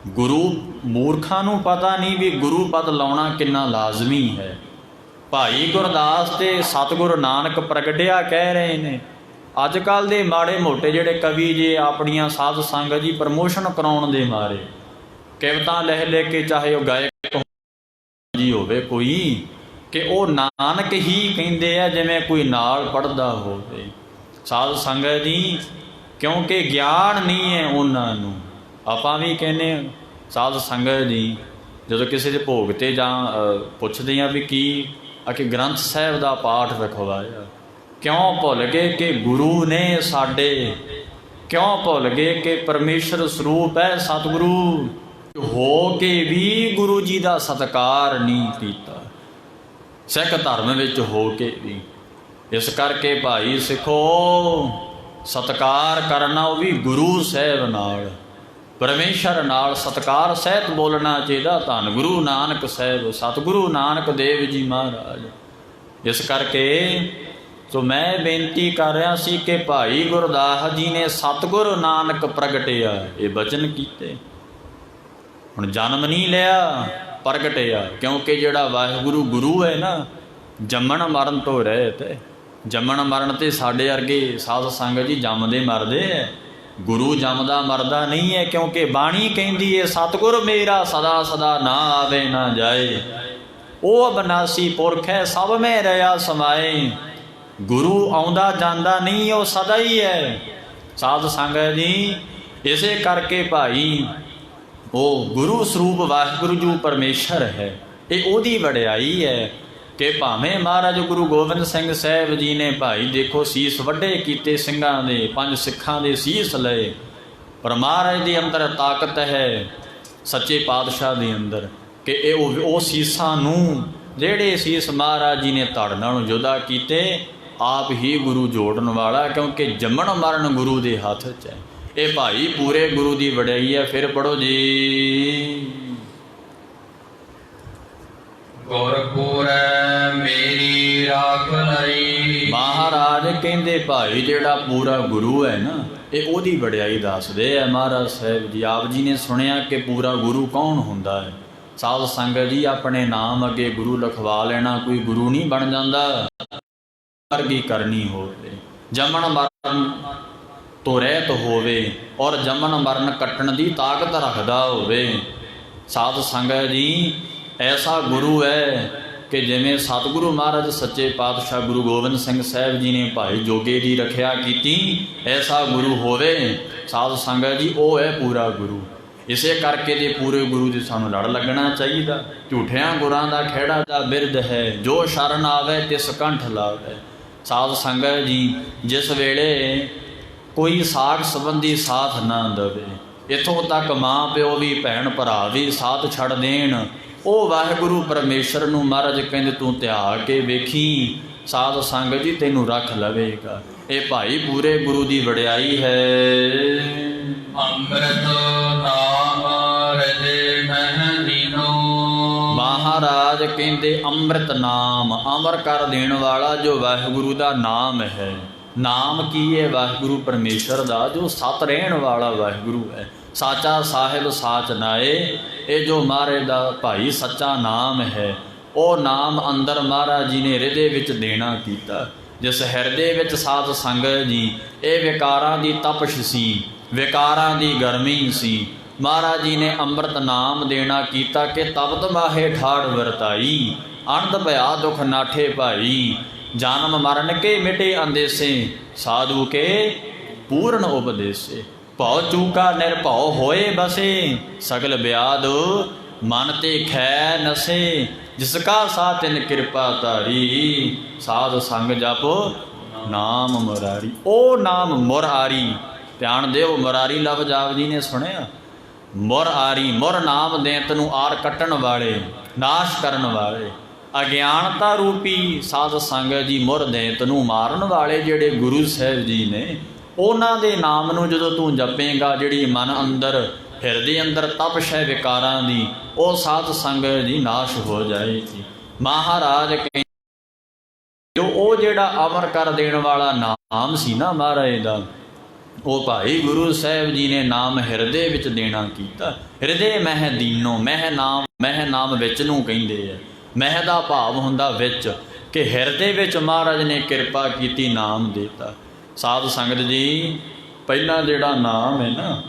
ਗੁਰੂ ਮੂਰਖਾਂ ਨੂੰ ਪਤਾ ਨਹੀਂ ਵੀ ਗੁਰੂ ਪਦ ਲਾਉਣਾ ਕਿੰਨਾ ਲਾਜ਼ਮੀ ਹੈ। ਭਾਈ ਗੁਰਦਾਸ ਤੇ ਸਤਿਗੁਰ ਨਾਨਕ ਪ੍ਰਗਟਿਆ ਕਹਿ ਰਹੇ ਨੇ। ਅੱਜ ਕੱਲ੍ਹ ਦੇ ਮਾੜੇ ਮੋਟੇ ਜਿਹੜੇ ਕਵੀ ਜੇ ਆਪਣੀਆਂ ਸਾਧ ਸੰਗਤ ਜੀ ਪ੍ਰਮੋਸ਼ਨ ਕਰਾਉਣ ਦੇ ਮਾਰੇ ਕਵਿਤਾ ਲਿਖ ਕੇ, ਚਾਹੇ ਉਹ ਗਾਇਕ ਜੀ ਹੋਵੇ ਕੋਈ, ਕਿ ਉਹ ਨਾਨਕ ਹੀ ਕਹਿੰਦੇ ਆ ਜਿਵੇਂ ਕੋਈ ਨਾਲ ਪੜ੍ਹਦਾ ਹੋਵੇ। ਸਾਧ ਸੰਗਤ ਜੀ, ਕਿਉਂਕਿ ਗਿਆਨ ਨਹੀਂ ਹੈ ਉਹਨਾਂ ਨੂੰ। ਆਪਾਂ ਵੀ ਕਹਿੰਦੇ ਹਾਂ ਸਾਧ ਸੰਗਤ ਜੀ, ਜਦੋਂ ਕਿਸੇ ਦੇ ਭੋਗ 'ਤੇ ਜਾਂ ਪੁੱਛਦੇ ਹਾਂ ਵੀ ਕੀ ਕਿ ਗ੍ਰੰਥ ਸਾਹਿਬ ਦਾ ਪਾਠ ਰਖਵਾਇਆ, ਕਿਉਂ ਭੁੱਲ ਗਏ ਕਿ ਗੁਰੂ ਨੇ ਸਾਡੇ, ਕਿਉਂ ਭੁੱਲ ਗਏ ਕਿ ਪਰਮੇਸ਼ਰ ਸਰੂਪ ਹੈ ਸਤਿਗੁਰੂ, ਹੋ ਕੇ ਵੀ ਗੁਰੂ ਜੀ ਦਾ ਸਤਿਕਾਰ ਨਹੀਂ ਕੀਤਾ, ਸਿੱਖ ਧਰਮ ਵਿੱਚ ਹੋ ਕੇ ਵੀ। ਇਸ ਕਰਕੇ ਭਾਈ ਸਿੱਖੋ, ਸਤਿਕਾਰ ਕਰਨਾ ਉਹ ਵੀ ਗੁਰੂ ਸਾਹਿਬ ਨਾਲ, ਪਰਮੇਸ਼ਰ ਨਾਲ ਸਤਿਕਾਰ ਸਹਿਤ ਬੋਲਣਾ ਚਾਹੀਦਾ। ਧੰਨ ਗੁਰੂ ਨਾਨਕ ਸਾਹਿਬ, ਸਤਿਗੁਰੂ ਨਾਨਕ ਦੇਵ ਜੀ ਮਹਾਰਾਜ। ਇਸ ਕਰਕੇ ਸੋ ਮੈਂ ਬੇਨਤੀ ਕਰ ਰਿਹਾ ਸੀ ਕਿ ਭਾਈ ਗੁਰਦਾਸ ਜੀ ਨੇ ਸਤਿਗੁਰ ਨਾਨਕ ਪ੍ਰਗਟਿਆ ਇਹ ਬਚਨ ਕੀਤੇ। ਹੁਣ ਜਨਮ ਨਹੀਂ ਲਿਆ, ਪ੍ਰਗਟਿਆ, ਕਿਉਂਕਿ ਜਿਹੜਾ ਵਾਹਿਗੁਰੂ ਗੁਰੂ ਹੈ ਨਾ, ਜੰਮਣ ਮਰਨ ਤੋਂ ਰਹਿਤ ਹੈ। ਜੰਮਣ ਮਰਨ ਤੇ ਸਾਡੇ ਵਰਗੇ ਸਾਧ ਸੰਗਤ ਜੀ ਜੰਮਦੇ ਮਰਦੇ ਹੈ, ਗੁਰੂ ਜੰਮਦਾ ਮਰਦਾ ਨਹੀਂ ਹੈ। ਕਿਉਂਕਿ ਬਾਣੀ ਕਹਿੰਦੀ ਹੈ ਸਤਿਗੁਰ ਮੇਰਾ ਸਦਾ ਸਦਾ ਨਾ ਆਵੇ ਨਾ ਜਾਏ, ਉਹ ਅਬਨਾਸੀ ਪੁਰਖ ਹੈ ਸਭ ਮੈਂ ਰਿਹਾ ਸਮਾਏ। ਗੁਰੂ ਆਉਂਦਾ ਜਾਂਦਾ ਨਹੀਂ, ਉਹ ਸਦਾ ਹੀ ਹੈ। ਸਾਧ ਸੰਗਤ ਜੀ, ਇਸੇ ਕਰਕੇ ਭਾਈ ਉਹ ਗੁਰੂ ਸਰੂਪ ਵਾਹਿਗੁਰੂ ਜੀ ਪਰਮੇਸ਼ਰ ਹੈ। ਇਹ ਉਹਦੀ ਵਡਿਆਈ ਹੈ ਕਿ ਭਾਵੇਂ ਮਹਾਰਾਜ ਗੁਰੂ ਗੋਬਿੰਦ ਸਿੰਘ ਸਾਹਿਬ ਜੀ ਨੇ ਭਾਈ ਦੇਖੋ ਸੀਸ ਵੱਡੇ ਕੀਤੇ ਸਿੰਘਾਂ ਦੇ, 5 ਸਿੱਖਾਂ ਦੇ ਸੀਸ ਲਏ, ਪਰ ਮਹਾਰਾਜ ਦੇ ਅੰਦਰ ਤਾਕਤ ਹੈ ਸੱਚੇ ਪਾਤਸ਼ਾਹ ਦੇ ਅੰਦਰ ਕਿ ਇਹ ਉਹ ਸੀਸਾਂ ਨੂੰ, ਜਿਹੜੇ ਸੀਸ ਮਹਾਰਾਜ ਜੀ ਨੇ ਧੜ ਨਾਲੋਂ ਜੁਦਾ ਕੀਤੇ, ਆਪ ਹੀ ਗੁਰੂ ਜੋੜਨ ਵਾਲਾ, ਕਿਉਂਕਿ ਜੰਮਣ ਮਰਨ ਗੁਰੂ ਦੇ ਹੱਥ 'ਚ ਹੈ। ਇਹ ਭਾਈ ਪੂਰੇ ਗੁਰੂ ਦੀ ਵਡਿਆਈ ਹੈ। ਫਿਰ ਪੜੋ ਜੀ। ਗੁਰਪੁਰੈ ਮੇਰੀ ਰਾਖ ਲਈ। ਮਹਾਰਾਜ ਕਹਿੰਦੇ ਭਾਈ ਜਿਹੜਾ ਪੂਰਾ ਗੁਰੂ ਹੈ ਨਾ, ਇਹ ਉਹਦੀ ਵਡਿਆਈ ਦੱਸਦੇ ਆ ਮਹਾਰਾਜ ਸਾਹਿਬ ਜੀ। ਆਪ ਜੀ ਨੇ ਸੁਣਿਆ ਕਿ ਪੂਰਾ ਗੁਰੂ ਕੌਣ ਹੁੰਦਾ ਹੈ। ਸਾਧ ਸੰਗਤ ਜੀ, ਆਪਣੇ ਨਾਮ ਅੱਗੇ ਗੁਰੂ ਲਿਖਵਾ ਲੈਣਾ ਕੋਈ ਗੁਰੂ ਨਹੀਂ ਬਣ ਜਾਂਦਾ। ਵਰਗੀ ਕਰਨੀ ਹੋਵੇ, ਜੰਮਣ ਮਰਨ ਤੋਂ ਰਹਿਤ ਹੋਵੇ, ਔਰ ਜੰਮਣ ਮਰਨ ਕੱਟਣ ਦੀ ਤਾਕਤ ਰੱਖਦਾ ਹੋਵੇ। ਸਾਧ ਸੰਗਤ ਜੀ, ਐਸਾ ਗੁਰੂ ਹੈ ਕਿ ਜਿਵੇਂ ਸਤਿਗੁਰੂ ਮਹਾਰਾਜ ਸੱਚੇ ਪਾਤਸ਼ਾਹ ਗੁਰੂ ਗੋਬਿੰਦ ਸਿੰਘ ਸਾਹਿਬ ਜੀ ਨੇ ਭਾਈ ਜੋਗੇ ਦੀ ਰੱਖਿਆ ਕੀਤੀ, ਐਸਾ ਗੁਰੂ ਹੋਵੇ। ਸਾਧ ਸੰਗਤ ਜੀ, ਉਹ ਹੈ ਪੂਰਾ ਗੁਰੂ। ਇਸੇ ਕਰਕੇ ਦੇ ਪੂਰੇ ਗੁਰੂ ਦੇ ਸਾਨੂੰ ਲੜ ਲੱਗਣਾ ਚਾਹੀਦਾ। ਝੂਠਿਆਂ ਗੁਰਾਂ ਦਾ ਖਹਿੜਾ ਦਾ ਬਿਰਧ ਹੈ, ਜੋ ਸ਼ਰਨ ਆਵੇ ਤਿਸ ਕੰਠ ਲਾਵੇ। ਸਾਧ ਸੰਗਤ ਜੀ, ਜਿਸ ਵੇਲੇ ਕੋਈ ਸਾਖ ਸੰਬੰਧੀ ਸਾਥ ਨਾ ਦੇਵੇ, ਇੱਥੋਂ ਤੱਕ ਮਾਂ ਪਿਓ ਵੀ ਭੈਣ ਭਰਾ ਵੀ ਸਾਥ ਛੱਡ ਦੇਣ, ਉਹ ਵਾਹਿਗੁਰੂ ਪਰਮੇਸ਼ਰ ਨੂੰ ਮਹਾਰਾਜ ਕਹਿੰਦੇ ਤੂੰ ਧਿਆ ਕੇ ਵੇਖੀ, ਸਾਧ ਸੰਗਤ ਜੀ ਤੈਨੂੰ ਰੱਖ ਲਵੇਗਾ। ਇਹ ਭਾਈ ਪੂਰੇ ਗੁਰੂ ਦੀ ਵਡਿਆਈ ਹੈ। ਅੰਮ੍ਰਿਤ ਨਾਮ ਹਿਰਦੇ ਮਹਿ ਲੀਨੋ। ਮਹਾਰਾਜ ਕਹਿੰਦੇ ਅੰਮ੍ਰਿਤ ਨਾਮ, ਅਮਰ ਕਰ ਦੇਣ ਵਾਲਾ ਜੋ ਵਾਹਿਗੁਰੂ ਦਾ ਨਾਮ ਹੈ। ਨਾਮ ਕੀ ਹੈ? ਵਾਹਿਗੁਰੂ ਪਰਮੇਸ਼ਰ ਦਾ, ਜੋ ਸਤ ਰਹਿਣ ਵਾਲਾ ਵਾਹਿਗੁਰੂ ਹੈ। ਸਾਚਾ ਸਾਹਿਬ ਸਾਚ ਨਾਏ, ਇਹ ਜੋ ਮਹਾਰਾਜ ਦਾ ਭਾਈ ਸੱਚਾ ਨਾਮ ਹੈ, ਉਹ ਨਾਮ ਅੰਦਰ ਮਹਾਰਾਜ ਜੀ ਨੇ ਹਿਰਦੇ ਵਿੱਚ ਦੇਣਾ ਕੀਤਾ। ਜਿਸ ਹਿਰਦੇ ਵਿੱਚ ਸਾਧ ਸੰਗਤ ਜੀ, ਇਹ ਵਿਕਾਰਾਂ ਦੀ ਤਪਸ਼ ਸੀ, ਵਿਕਾਰਾਂ ਦੀ ਗਰਮੀ ਸੀ। ਮਹਾਰਾਜ ਜੀ ਨੇ ਅੰਮ੍ਰਿਤ ਨਾਮ ਦੇਣਾ ਕੀਤਾ ਕਿ ਤਪਤ ਮਾਹੇ ਠਾੜ ਵਰਤਾਈ, ਅਨੰਦ ਭਇਆ ਦੁਖ ਨਾਠੇ ਭਾਈ। ਜਨਮ ਮਰਨ ਕੇ ਮਿਟੇ ਅੰਦੇਸੇ, ਸਾਧੂ ਕੇ ਪੂਰਨ ਉਪਦੇਸੇ। ਭਉ ਚੂਕਾ ਨਿਰਭਉ ਹੋਏ ਬਸੇ, ਸਗਲ ਬਿਆਦ ਮਨ ਤੇ ਖੈ ਨਸੇ। ਜਿਸ ਕਾ ਸਾਤਿਨ ਕਿਰਪਾ ਧਾਰੀ, ਸਾਧ ਸੰਗ ਜਪ ਨਾਮ ਮੁਰਾਰੀ। ਉਹ ਨਾਮ ਮੁਰਾਰੀ, ਧਿਆਨ ਦਿਓ, ਮੁਰਾਰੀ ਲਫ਼ਜ਼ ਆਪ ਜੀ ਨੇ ਸੁਣਿਆ। ਮੁਰਾਰੀ, ਮੁਰ ਨਾਮ ਦੇਤ ਨੂੰ ਆਰ ਕੱਟਣ ਵਾਲੇ, ਨਾਸ਼ ਕਰਨ ਵਾਲੇ। ਅਗਿਆਨਤਾ ਰੂਪੀ ਸਾਧ ਸੰਗਤ ਜੀ ਮੁਰ ਦੈਂਤ ਨੂੰ ਮਾਰਨ ਵਾਲੇ ਜਿਹੜੇ ਗੁਰੂ ਸਾਹਿਬ ਜੀ ਨੇ, ਉਹਨਾਂ ਦੇ ਨਾਮ ਨੂੰ ਜਦੋਂ ਤੂੰ ਜਪੇਂਗਾ, ਜਿਹੜੀ ਮਨ ਅੰਦਰ ਹਿਰਦੇ ਅੰਦਰ ਤਪਸ਼ ਹੈ ਵਿਕਾਰਾਂ ਦੀ, ਉਹ ਸਾਧ ਸੰਗਤ ਜੀ ਨਾਸ਼ ਹੋ ਜਾਏਗੀ। ਮਹਾਰਾਜ ਕਹਿੰਦੇ ਉਹ ਜਿਹੜਾ ਅਮਰ ਕਰ ਦੇਣ ਵਾਲਾ ਨਾਮ ਸੀ ਨਾ ਮਹਾਰਾਜ ਦਾ, ਉਹ ਭਾਈ ਗੁਰੂ ਸਾਹਿਬ ਜੀ ਨੇ ਨਾਮ ਹਿਰਦੇ ਵਿੱਚ ਦੇਣਾ ਕੀਤਾ। ਹਿਰਦੇ ਮਹਿ ਦੀਨੋ, ਮਹਿ ਨਾਮ ਵਿੱਚ ਨੂੰ ਕਹਿੰਦੇ ਆ। ਮਹਿ ਦਾ ਭਾਵ ਹੁੰਦਾ ਵਿੱਚ, ਕਿ ਹਿਰਦੇ ਵਿੱਚ ਮਹਾਰਾਜ ਨੇ ਕਿਰਪਾ ਕੀਤੀ, ਨਾਮ ਦੇਤਾ। ਸਾਧ ਸੰਗਤ ਜੀ, ਪਹਿਲਾਂ ਜਿਹੜਾ ਨਾਮ ਹੈ ਨਾ,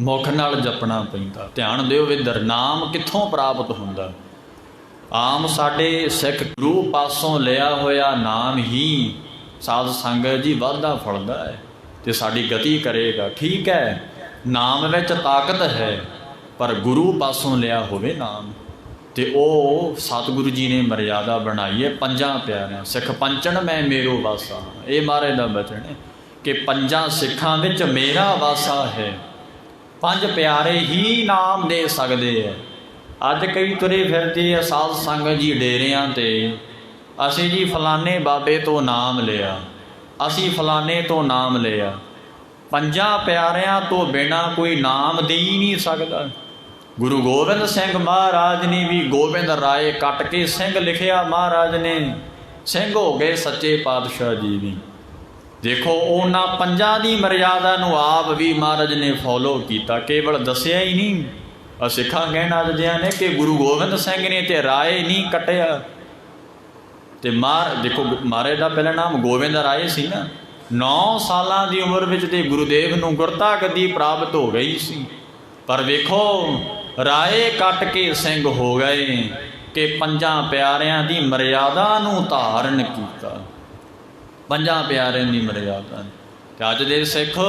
ਮੁਖ ਨਾਲ ਜਪਣਾ ਪੈਂਦਾ। ਧਿਆਨ ਦਿਓ ਵਿਦਰ, ਨਾਮ ਕਿੱਥੋਂ ਪ੍ਰਾਪਤ ਹੁੰਦਾ? ਆਮ ਸਾਡੇ ਸਿੱਖ ਗੁਰੂ ਪਾਸੋਂ ਲਿਆ ਹੋਇਆ ਨਾਮ ਹੀ ਸਾਧ ਸੰਗਤ ਜੀ ਵਾਧਾ ਫਲਦਾ ਹੈ ਤੇ ਸਾਡੀ ਗਤੀ ਕਰੇਗਾ। ਠੀਕ ਹੈ, ਨਾਮ ਵਿੱਚ ਤਾਕਤ ਹੈ, ਪਰ ਗੁਰੂ ਪਾਸੋਂ ਲਿਆ ਹੋਵੇ ਨਾਮ, ਤੇ ਉਹ ਸਤਿਗੁਰੂ ਜੀ ਨੇ ਮਰਿਆਦਾ ਬਣਾਈ ਹੈ। ਪੰਜਾਂ ਪਿਆਰਿਆਂ ਸਿੱਖ ਪੰਚਨ ਮੈਂ ਮੇਰੋ ਵਾਸਾ, ਇਹ ਮਹਾਰਾਜ ਦਾ ਬਚਨ ਹੈ ਕਿ ਪੰਜਾਂ ਸਿੱਖਾਂ ਵਿੱਚ ਮੇਰਾ ਵਾਸਾ ਹੈ। ਪੰਜ ਪਿਆਰੇ ਹੀ ਨਾਮ ਦੇ ਸਕਦੇ ਹੈ। ਅੱਜ ਕਈ ਤੁਰੇ ਫਿਰਦੇ ਆ ਸਾਧ ਸੰਗਤ ਜੀ ਡੇਰਿਆਂ ਤੇ, ਅਸੀਂ ਜੀ ਫਲਾਣੇ ਬਾਬੇ ਤੋਂ ਨਾਮ ਲਿਆ, ਅਸੀਂ ਫਲਾਣੇ ਤੋਂ ਨਾਮ ਲਿਆ। ਪੰਜਾਂ ਪਿਆਰਿਆਂ ਤੋਂ ਬਿਨਾਂ ਕੋਈ ਨਾਮ ਦੇ ਹੀ ਨਹੀਂ ਸਕਦਾ। ਗੁਰੂ ਗੋਬਿੰਦ ਸਿੰਘ ਮਹਾਰਾਜ ਨੇ ਵੀ ਗੋਬਿੰਦ ਰਾਏ ਕੱਟ ਕੇ ਸਿੰਘ ਲਿਖਿਆ, ਮਹਾਰਾਜ ਨੇ ਸਿੰਘ ਹੋ ਗਏ ਸੱਚੇ ਪਾਤਸ਼ਾਹ ਜੀ ਵੀ। ਦੇਖੋ ਉਹਨਾਂ ਪੰਜਾਂ ਦੀ ਮਰਿਆਦਾ ਨੂੰ ਆਪ ਵੀ ਮਹਾਰਾਜ ਨੇ ਫੋਲੋ ਕੀਤਾ, ਕੇਵਲ ਦੱਸਿਆ ਹੀ ਨਹੀਂ। ਸਿੱਖਾਂ ਕਹਿਣ ਆਜਦਿਆਂ ਨੇ ਕਿ ਗੁਰੂ ਗੋਬਿੰਦ ਸਿੰਘ ਨੇ ਤੇ ਰਾਏ ਨਹੀਂ ਕੱਟਿਆ। ਤੇ ਦੇਖੋ ਮਹਾਰਾਜ ਦਾ ਪਹਿਲਾ ਨਾਮ ਗੋਬਿੰਦ ਰਾਏ ਸੀ ਨਾ। 9 ਸਾਲਾਂ ਦੀ ਉਮਰ ਵਿੱਚ ਤੇ ਗੁਰੂਦੇਵ ਨੂੰ ਗੁਰਤਾ ਗੱਦੀ ਪ੍ਰਾਪਤ ਹੋ ਗਈ ਸੀ, ਪਰ ਵੇਖੋ ਰਾਏ ਕੱਟ ਕੇ ਸਿੰਘ ਹੋ ਗਏ ਕਿ ਪੰਜਾਂ ਪਿਆਰਿਆਂ ਦੀ ਮਰਿਆਦਾ ਨੂੰ ਧਾਰਨ ਕੀਤਾ। ਪੰਜਾਂ ਪਿਆਰਿਆਂ ਦੀ ਮਰਿਆਦਾ, ਤੇ ਅੱਜ ਦੇ ਸਿੱਖ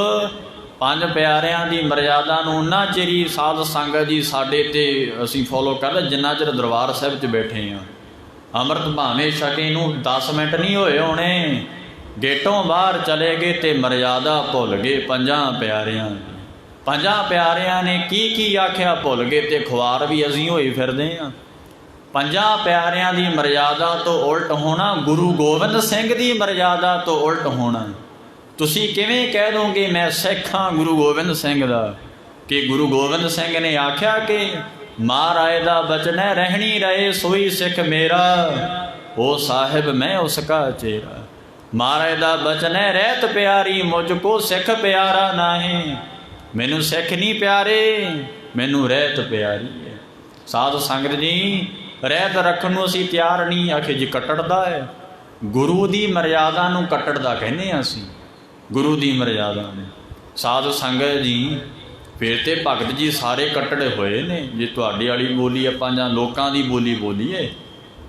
ਪੰਜ ਪਿਆਰਿਆਂ ਦੀ ਮਰਿਆਦਾ ਨੂੰ ਉਹਨਾਂ ਚਿਰ ਹੀ ਸਾਧ ਸੰਗਤ ਜੀ ਸਾਡੇ ਤੇ ਅਸੀਂ ਫੋਲੋ ਕਰਦੇ ਜਿੰਨਾ ਚਿਰ ਦਰਬਾਰ ਸਾਹਿਬ 'ਚ ਬੈਠੇ ਹਾਂ। ਅੰਮ੍ਰਿਤ ਭਾਵੇਂ ਛਕੇ ਨੂੰ 10 ਮਿੰਟ ਨਹੀਂ ਹੋਏ ਹੋਣੇ, ਗੇਟੋਂ ਬਾਹਰ ਚਲੇ ਗਏ ਤੇ ਮਰਿਆਦਾ ਭੁੱਲ ਗਏ ਪੰਜਾਂ ਪਿਆਰਿਆਂ ਦੀ। ਪੰਜਾਂ ਪਿਆਰਿਆਂ ਨੇ ਕੀ ਕੀ ਆਖਿਆ ਭੁੱਲ ਗਏ, ਤੇ ਖੁਆਰ ਵੀ ਅਸੀਂ ਹੋਏ ਫਿਰਦੇ ਹਾਂ। ਪੰਜਾਂ ਪਿਆਰਿਆਂ ਦੀ ਮਰਿਆਦਾ ਤੋਂ ਉਲਟ ਹੋਣਾ, ਗੁਰੂ ਗੋਬਿੰਦ ਸਿੰਘ ਦੀ ਮਰਿਆਦਾ ਤੋਂ ਉਲਟ ਹੋਣਾ। ਤੁਸੀਂ ਕਿਵੇਂ ਕਹਿ ਦੋਗੇ ਮੈਂ ਸਿੱਖ ਹਾਂ ਗੁਰੂ ਗੋਬਿੰਦ ਸਿੰਘ ਦਾ, ਕਿ ਗੁਰੂ ਗੋਬਿੰਦ ਸਿੰਘ ਨੇ ਆਖਿਆ ਕਿ ਮਹਾਰਾਜ ਦਾ ਬਚਨ ਹੈ, ਰਹਿਣੀ ਰਹੇ ਸੋਈ ਸਿੱਖ ਮੇਰਾ, ਉਹ ਸਾਹਿਬ ਮੈਂ ਉਸ ਕਾ ਚੇਰਾ। ਮਹਾਰਾਜ ਦਾ ਬਚਨ ਹੈ, ਰਹਿਤ ਪਿਆਰੀ ਮੁਝ ਕੋ ਸਿੱਖ ਪਿਆਰਾ ਨਾਹੀਂ। ਮੈਨੂੰ ਸਿੱਖ ਨਹੀਂ ਪਿਆਰੇ, ਮੈਨੂੰ ਰਹਿਤ ਪਿਆਰੀ ਹੈ। ਸਾਧ ਸੰਗਤ ਜੀ, ਰਹਿਤ ਰੱਖਣ ਨੂੰ ਅਸੀਂ ਤਿਆਰ ਨਹੀਂ। ਆਖੇ ਜੀ ਕੱਟੜਦਾ ਹੈ, ਗੁਰੂ ਦੀ ਮਰਿਆਦਾ ਨੂੰ ਕੱਟੜਦਾ ਕਹਿੰਦੇ ਹਾਂ ਅਸੀਂ, ਗੁਰੂ ਦੀ ਮਰਿਆਦਾ ਨੂੰ। ਸਾਧ ਸੰਗਤ ਜੀ, ਫਿਰ ਤੇ ਭਗਤ ਜੀ ਸਾਰੇ ਕੱਟੜੇ ਹੋਏ ਨੇ। ਜੇ ਤੁਹਾਡੀ ਵਾਲੀ ਬੋਲੀ ਆਪਾਂ ਜਾਂ ਲੋਕਾਂ ਦੀ ਬੋਲੀ ਬੋਲੀਏ,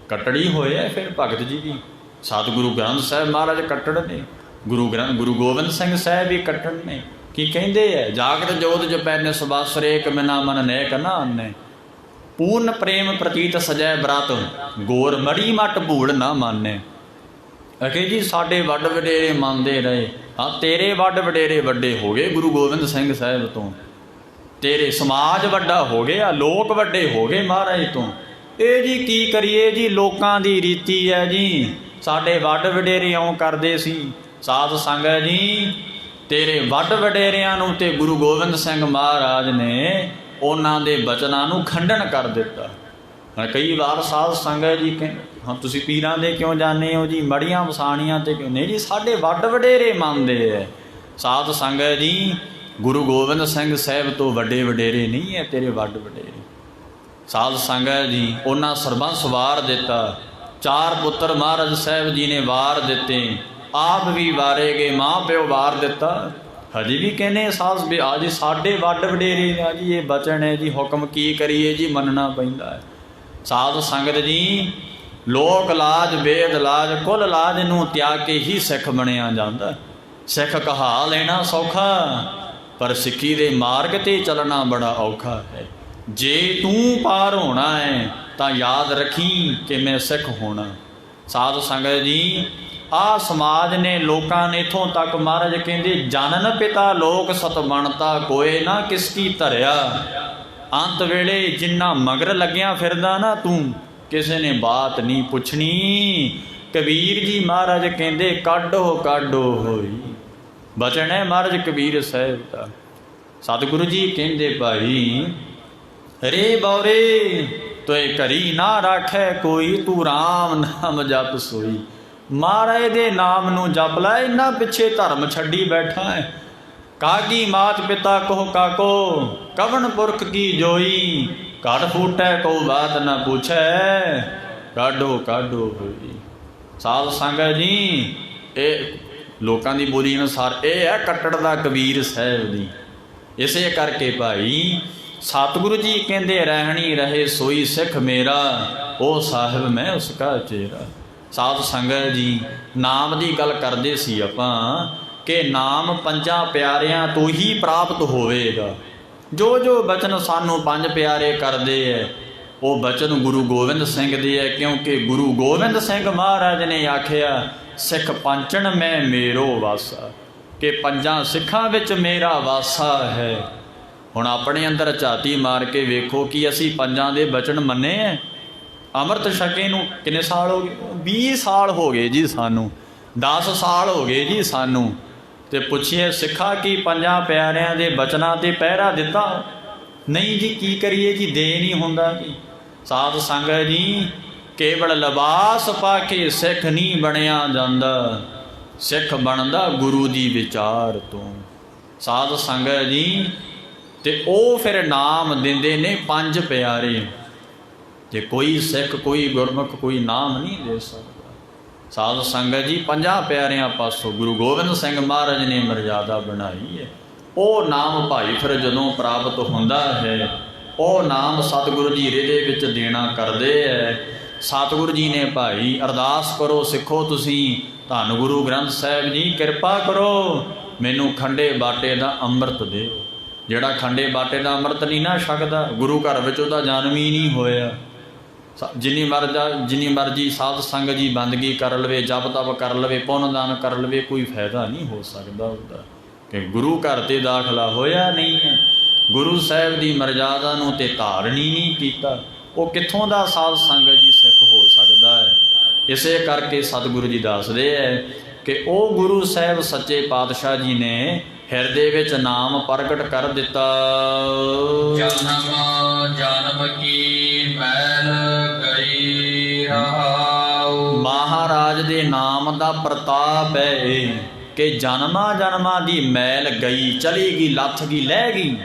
ਕੱਟੜੀ ਹੋਏ ਹੈ ਫਿਰ ਭਗਤ ਜੀ ਵੀ। ਸਤਿਗੁਰੂ ਗ੍ਰੰਥ ਸਾਹਿਬ ਮਹਾਰਾਜ ਕੱਟੜ ਨੇ, ਗੁਰੂ ਗੋਬਿੰਦ ਸਿੰਘ ਸਾਹਿਬ ਵੀ ਕੱਟੜ ਨੇ। ਕੀ ਕਹਿੰਦੇ ਹੈ, ਜਾਗਤ ਜੋਤ ਜਪੈ ਨਿਸਬਾਸਰੇ ਕਮਨਾ ਮਨ ਨੇਕ ਨਾ ਆਨੇ, ਪੂਰਨ ਪ੍ਰੇਮ ਪ੍ਰਤੀਤ ਸਜੈ ਬ੍ਰਤ, ਗੋਰ ਮੜੀ ਮਟ ਭੂੜ ਨਾ ਮਾਨੇ। ਅਖੇ ਜੀ ਸਾਡੇ ਵੱਡ ਵਡੇਰੇ ਮੰਨਦੇ ਰਹੇ, ਹਾਂ ਤੇਰੇ ਵੱਡ ਵਡੇਰੇ ਵੱਡੇ ਹੋ ਗਏ ਗੁਰੂ ਗੋਬਿੰਦ ਸਿੰਘ ਸਾਹਿਬ ਤੋਂ, ਤੇਰੇ ਸਮਾਜ ਵੱਡਾ ਹੋ ਗਿਆ, ਲੋਕ ਵੱਡੇ ਹੋ ਗਏ ਮਹਾਰਾਜ ਤੋਂ। ਇਹ ਜੀ ਕੀ ਕਰੀਏ ਜੀ, ਲੋਕਾਂ ਦੀ ਰੀਤੀ ਹੈ ਜੀ। ਸਾਡੇ ਵੱਡ ਵਡੇਰੇ ਇਉਂ ਕਰਦੇ ਸੀ। ਸਾਧ ਸੰਗਤ ਜੀ, ਤੇਰੇ ਵੱਡ ਵਡੇਰਿਆਂ ਨੂੰ ਤੇ ਗੁਰੂ ਗੋਬਿੰਦ ਸਿੰਘ ਮਹਾਰਾਜ ਨੇ ਉਹਨਾਂ ਦੇ ਬਚਨਾਂ ਨੂੰ ਖੰਡਨ ਕਰ ਦਿੱਤਾ। ਕਈ ਵਾਰ ਸਾਧ ਸੰਗਤ ਜੀ ਕਹਿੰਦੇ, ਹਾਂ ਤੁਸੀਂ ਪੀਰਾਂ ਦੇ ਕਿਉਂ ਜਾਂਦੇ ਹੋ ਜੀ, ਮੜੀਆਂ ਵਸਾਣੀਆਂ ਤੇ ਕਿਉਂ? ਨਹੀਂ ਜੀ, ਸਾਡੇ ਵੱਡ ਵਡੇਰੇ ਮੰਨਦੇ ਹੈ। ਸਾਧ ਸੰਗਤ ਜੀ, ਗੁਰੂ ਗੋਬਿੰਦ ਸਿੰਘ ਸਾਹਿਬ ਤੋਂ ਵੱਡੇ ਵਡੇਰੇ ਨਹੀਂ ਹੈ ਤੇਰੇ ਵੱਡ ਵਡੇਰੇ। ਸਾਧ ਸੰਗਤ ਜੀ, ਉਹਨਾਂ ਸਰਬੰਸ ਵਾਰ ਦਿੱਤਾ। 4 ਪੁੱਤਰ ਮਹਾਰਾਜ ਸਾਹਿਬ ਜੀ ਨੇ ਵਾਰ ਦਿੱਤੇ, ਆਪ ਵੀ ਵਾਰੇ ਗਏ, ਮਾਂ ਪਿਓ ਵਾਰ ਦਿੱਤਾ। ਹਜੇ ਵੀ ਕਹਿੰਦੇ ਸਾਧ ਵੀ ਆ ਜੀ ਸਾਡੇ ਵੱਡ ਵਡੇਰੇ ਆ ਜੀ, ਇਹ ਬਚਨ ਹੈ ਜੀ, ਹੁਕਮ ਕੀ ਕਰੀਏ ਜੀ, ਮੰਨਣਾ ਪੈਂਦਾ ਹੈ। ਸਾਧ ਸੰਗਤ ਜੀ, ਲੋਕ ਲਾਜ ਵੇਦ ਲਾਜ ਕੁਲ ਲਾਜ ਨੂੰ ਤਿਆਗ ਕੇ ਹੀ ਸਿੱਖ ਬਣਿਆ ਜਾਂਦਾ। ਸਿੱਖ ਕਹਾ ਲੈਣਾ ਸੌਖਾ, ਪਰ ਸਿੱਖੀ ਦੇ ਮਾਰਗ ਤੇ ਚੱਲਣਾ ਬੜਾ ਔਖਾ ਹੈ। ਜੇ ਤੂੰ ਪਾਰ ਹੋਣਾ ਹੈ ਤਾਂ ਯਾਦ ਰੱਖੀ ਕਿ ਮੈਂ ਸਿੱਖ ਹੋਣਾ। ਸਾਧ ਸੰਗਤ ਜੀ, ਆਹ ਸਮਾਜ ਨੇ ਲੋਕਾਂ ਨੇ ਇੱਥੋਂ ਤੱਕ ਮਹਾਰਾਜ ਕਹਿੰਦੇ, ਜਨਨ ਪਿਤਾ ਲੋਕ ਸਤ ਬਣਤਾ ਕੋਏ ਨਾ ਕਿਸ ਕੀ ਧਰਿਆ। ਅੰਤ ਵੇਲੇ ਜਿੰਨਾ ਮਗਰ ਲੱਗਿਆ ਫਿਰਦਾ ਨਾ ਤੂੰ, ਕਿਸੇ ਨੇ ਬਾਤ ਨਹੀਂ ਪੁੱਛਣੀ। ਕਬੀਰ ਜੀ ਮਹਾਰਾਜ ਕਹਿੰਦੇ ਕਾਢੋ ਕਾਢੋ ਹੋਈ। ਬਚਨ ਹੈ ਮਹਾਰਾਜ ਕਬੀਰ ਸਾਹਿਬ ਦਾ। ਸਤਿਗੁਰੂ ਜੀ ਕਹਿੰਦੇ ਭਾਈ ਰੇ ਬੌਰੇ ਤੋਏ ਘਰੀ ਨਾ ਰਾਖੈ ਕੋਈ, ਤੂੰ ਰਾਮ ਨਾਮ ਜਪ ਸੋਈ। ਮਹਾਰਾਜ ਦੇ ਨਾਮ ਨੂੰ ਜਪ ਲੈ, ਇਹਨਾਂ ਪਿੱਛੇ ਧਰਮ ਛੱਡੀ ਬੈਠਾ ਹੈ। ਕਾਗੀ ਮਾਤ ਪਿਤਾ ਕੋਹ ਕਾਕੋ, ਕਵਨ ਪੁਰਖ ਕੀ ਜੋਈ। ਘਟ ਫੂਟੈ ਕੋ ਬਾਤ ਨਾ ਪੁੱਛੈ, ਕਾਢੋ ਕਾਢੋ ਹੋਈ। ਸਾਧ ਸੰਗਤ ਜੀ ਇਹ ਲੋਕਾਂ ਦੀ ਬੋਲੀ ਅਨੁਸਾਰ ਇਹ ਹੈ ਕੱਟੜ ਦਾ ਕਬੀਰ ਸਾਹਿਬ ਦੀ। ਇਸੇ ਕਰਕੇ ਭਾਈ ਸਤਿਗੁਰੂ ਜੀ ਕਹਿੰਦੇ ਰਹਿਣੀ ਰਹੇ ਸੋਈ ਸਿੱਖ ਮੇਰਾ, ਉਹ ਸਾਹਿਬ ਮੈਂ ਉਸ ਕਾ ਚੇਰਾ। ਸਾਧ ਸੰਗਤ ਜੀ ਨਾਮ ਦੀ ਗੱਲ ਕਰਦੇ ਸੀ ਆਪਾਂ ਕਿ ਨਾਮ ਪੰਜਾਂ ਪਿਆਰਿਆਂ ਤੋਂ ਹੀ ਪ੍ਰਾਪਤ ਹੋਵੇਗਾ। ਜੋ ਜੋ ਬਚਨ ਸਾਨੂੰ ਪੰਜ ਪਿਆਰੇ ਕਰਦੇ ਹੈ ਉਹ ਬਚਨ ਗੁਰੂ ਗੋਬਿੰਦ ਸਿੰਘ ਦੇ ਹੈ। ਕਿਉਂਕਿ ਗੁਰੂ ਗੋਬਿੰਦ ਸਿੰਘ ਮਹਾਰਾਜ ਨੇ ਆਖਿਆ ਸਿੱਖ ਪੰਚਣ ਮੈਂ ਮੇਰੋ ਵਾਸਾ, ਕਿ ਪੰਜਾਂ ਸਿੱਖਾਂ ਵਿੱਚ ਮੇਰਾ ਵਾਸਾ ਹੈ। ਹੁਣ ਆਪਣੇ ਅੰਦਰ ਝਾਤੀ ਮਾਰ ਕੇ ਵੇਖੋ ਕਿ ਅਸੀਂ ਪੰਜਾਂ ਦੇ ਬਚਨ ਮੰਨੇ ਹੈ। ਅੰਮ੍ਰਿਤ ਛਕੇ ਨੂੰ ਕਿੰਨੇ ਸਾਲ ਹੋ ਗਏ? 20 ਸਾਲ ਹੋ ਗਏ ਜੀ ਸਾਨੂੰ, 10 ਸਾਲ ਹੋ ਗਏ ਜੀ ਸਾਨੂੰ। ਤੇ ਪੁੱਛੀਏ ਸਿੱਖਾ ਕੀ ਪੰਜਾਂ ਪਿਆਰਿਆਂ ਦੇ ਬਚਨਾਂ ਤੇ ਪਹਿਰਾ ਦਿੱਤਾ? ਨਹੀਂ ਜੀ, ਕੀ ਕਰੀਏ ਜੀ, ਦੇ ਨਹੀਂ ਹੁੰਦਾ ਜੀ। ਸਾਧ ਸੰਗਤ ਜੀ ਕੇਵਲ ਲਿਬਾਸ ਪਾ ਕੇ ਸਿੱਖ ਨਹੀਂ ਬਣਿਆ ਜਾਂਦਾ, ਸਿੱਖ ਬਣਦਾ ਗੁਰੂ ਦੀ ਵਿਚਾਰ ਤੋਂ। ਸਾਧ ਸੰਗਤ ਜੀ ਤੇ ਉਹ ਫਿਰ ਨਾਮ ਦਿੰਦੇ ਨੇ ਪੰਜ ਪਿਆਰੇ। ਜੇ ਕੋਈ ਸਿੱਖ ਕੋਈ ਗੁਰਮੁਖ ਕੋਈ ਨਾਮ ਨਹੀਂ ਦੇ ਸਕਦਾ। ਸਾਧ ਸੰਗਤ ਜੀ ਪੰਜਾਂ ਪਿਆਰਿਆਂ ਪਾਸੋਂ ਗੁਰੂ ਗੋਬਿੰਦ ਸਿੰਘ ਮਹਾਰਾਜ ਨੇ ਮਰਜ਼ਾਦਾ ਬਣਾਈ ਹੈ। ਉਹ ਨਾਮ ਭਾਈ ਫਿਰ ਜਦੋਂ ਪ੍ਰਾਪਤ ਹੁੰਦਾ ਹੈ ਉਹ ਨਾਮ ਸਤਿਗੁਰੂ ਜੀ ਹਿਰਦੇ ਵਿੱਚ ਦੇਣਾ ਕਰਦੇ ਹੈ। ਸਤਿਗੁਰੂ ਜੀ ਨੇ ਭਾਈ ਅਰਦਾਸ ਕਰੋ ਸਿੱਖੋ ਤੁਸੀਂ, ਧੰਨ ਗੁਰੂ ਗ੍ਰੰਥ ਸਾਹਿਬ ਜੀ ਕਿਰਪਾ ਕਰੋ ਮੈਨੂੰ ਖੰਡੇ ਬਾਟੇ ਦਾ ਅੰਮ੍ਰਿਤ ਦਿਓ। ਜਿਹੜਾ ਖੰਡੇ ਬਾਟੇ ਦਾ ਅੰਮ੍ਰਿਤ ਨਹੀਂ ਨਾ ਛਕਦਾ, ਗੁਰੂ ਘਰ ਵਿੱਚ ਉਹਦਾ ਜਨਮ ਹੀ ਨਹੀਂ ਹੋਇਆ। ਜਿੰਨੀ ਮਰਜ਼ੀ ਸਾਧ ਸੰਗਤ ਜੀ ਬੰਦਗੀ ਕਰ ਲਵੇ, ਜਪ ਤਪ ਕਰ ਲਵੇ, ਪੁੰਨ ਦਾਨ ਕਰ ਲਵੇ, ਕੋਈ ਫਾਇਦਾ ਨਹੀਂ ਹੋ ਸਕਦਾ ਉਹਦਾ, ਕਿ ਗੁਰੂ ਘਰ ਤੇ ਦਾਖਲਾ ਹੋਇਆ ਨਹੀਂ ਹੈ। ਗੁਰੂ ਸਾਹਿਬ ਦੀ ਮਰਜ਼ਾਦਾ ਨੂੰ ਤੇ ਧਾਰਨ ਹੀ ਨਹੀਂ ਕੀਤਾ, ਉਹ ਕਿੱਥੋਂ ਦਾ ਸਾਧ ਸੰਗਤ ਜੀ ਸਿੱਖ ਹੋ ਸਕਦਾ ਹੈ। ਇਸੇ ਕਰਕੇ ਸਤਿਗੁਰੂ ਜੀ ਦੱਸਦੇ ਹੈ ਕਿ ਉਹ ਗੁਰੂ ਸਾਹਿਬ ਸੱਚੇ ਪਾਤਸ਼ਾਹ ਜੀ ਨੇ ਹਿਰਦੇ ਵਿੱਚ ਨਾਮ ਪ੍ਰਗਟ ਕਰ ਦਿੱਤਾ। ਜਨਮ ਜਨਮ ਕੀ ਮੈਲ ਗਈ ਰਹਾਉ। ਮਹਾਰਾਜ ਦੇ ਨਾਮ ਦਾ ਪ੍ਰਤਾਪ ਹੈ ਕਿ ਜਨਮਾਂ ਜਨਮਾਂ ਦੀ ਮੈਲ ਗਈ, ਚਲੀ ਗਈ, ਲੱਥ ਗਈ, ਲੈ ਗਈ।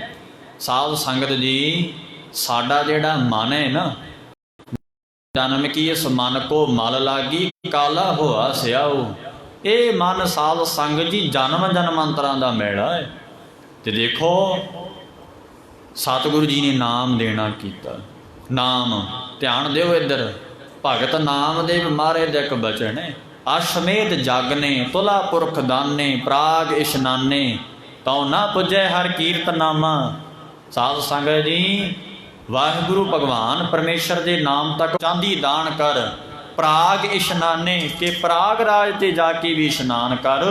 ਸਾਧ ਸੰਗਤ ਜੀ ਸਾਡਾ ਜਿਹੜਾ ਮਨ ਹੈ ਨਾ, ਜਨਮ ਕੀ ਇਸ ਮਨ ਕੋ ਮਲ ਲਾਗੀ, ਕਾਲਾ ਹੋਆ ਸਿਆਓ। ਇਹ ਮਨ ਸਾਧ ਸੰਗਤ ਜੀ ਜਨਮ ਜਨਮਾਂਤਰਾਂ ਦਾ ਮੈਲਾ ਹੈ। ਤੇ ਦੇਖੋ ਸਤਿਗੁਰੂ ਜੀ ਨੇ ਨਾਮ ਦੇਣਾ ਕੀਤਾ। ਨਾਮ ਧਿਆਨ ਦਿਓ ਇੱਧਰ, ਭਗਤ ਨਾਮਦੇਵ ਮਹਾਰਾਜ ਦਾ ਇੱਕ ਬਚਨ ਹੈ, ਅਸ਼ਮੇਧ ਜਾਗਨੇ ਤੁਲਾ ਪੁਰਖ ਦਾਨੇ, ਪ੍ਰਾਗ ਇਸ਼ਨਾਨੇ ਤਉ ਨਾ ਪੁੱਜੈ ਹਰ ਕੀਰਤਨਾਮਾ। ਸਾਧ ਸੰਗਤ ਜੀ ਵਾਹਿਗੁਰੂ ਭਗਵਾਨ ਪਰਮੇਸ਼ਰ ਦੇ ਨਾਮ ਤੱਕ ਚਾਂਦੀ ਦਾਨ ਕਰ, ਪ੍ਰਾਗ ਇਸ਼ਨਾਨੇ ਕਿ ਪ੍ਰਾਗ ਰਾਜ ਤੇ ਜਾ ਕੇ ਵੀ ਇਸ਼ਨਾਨ ਕਰ।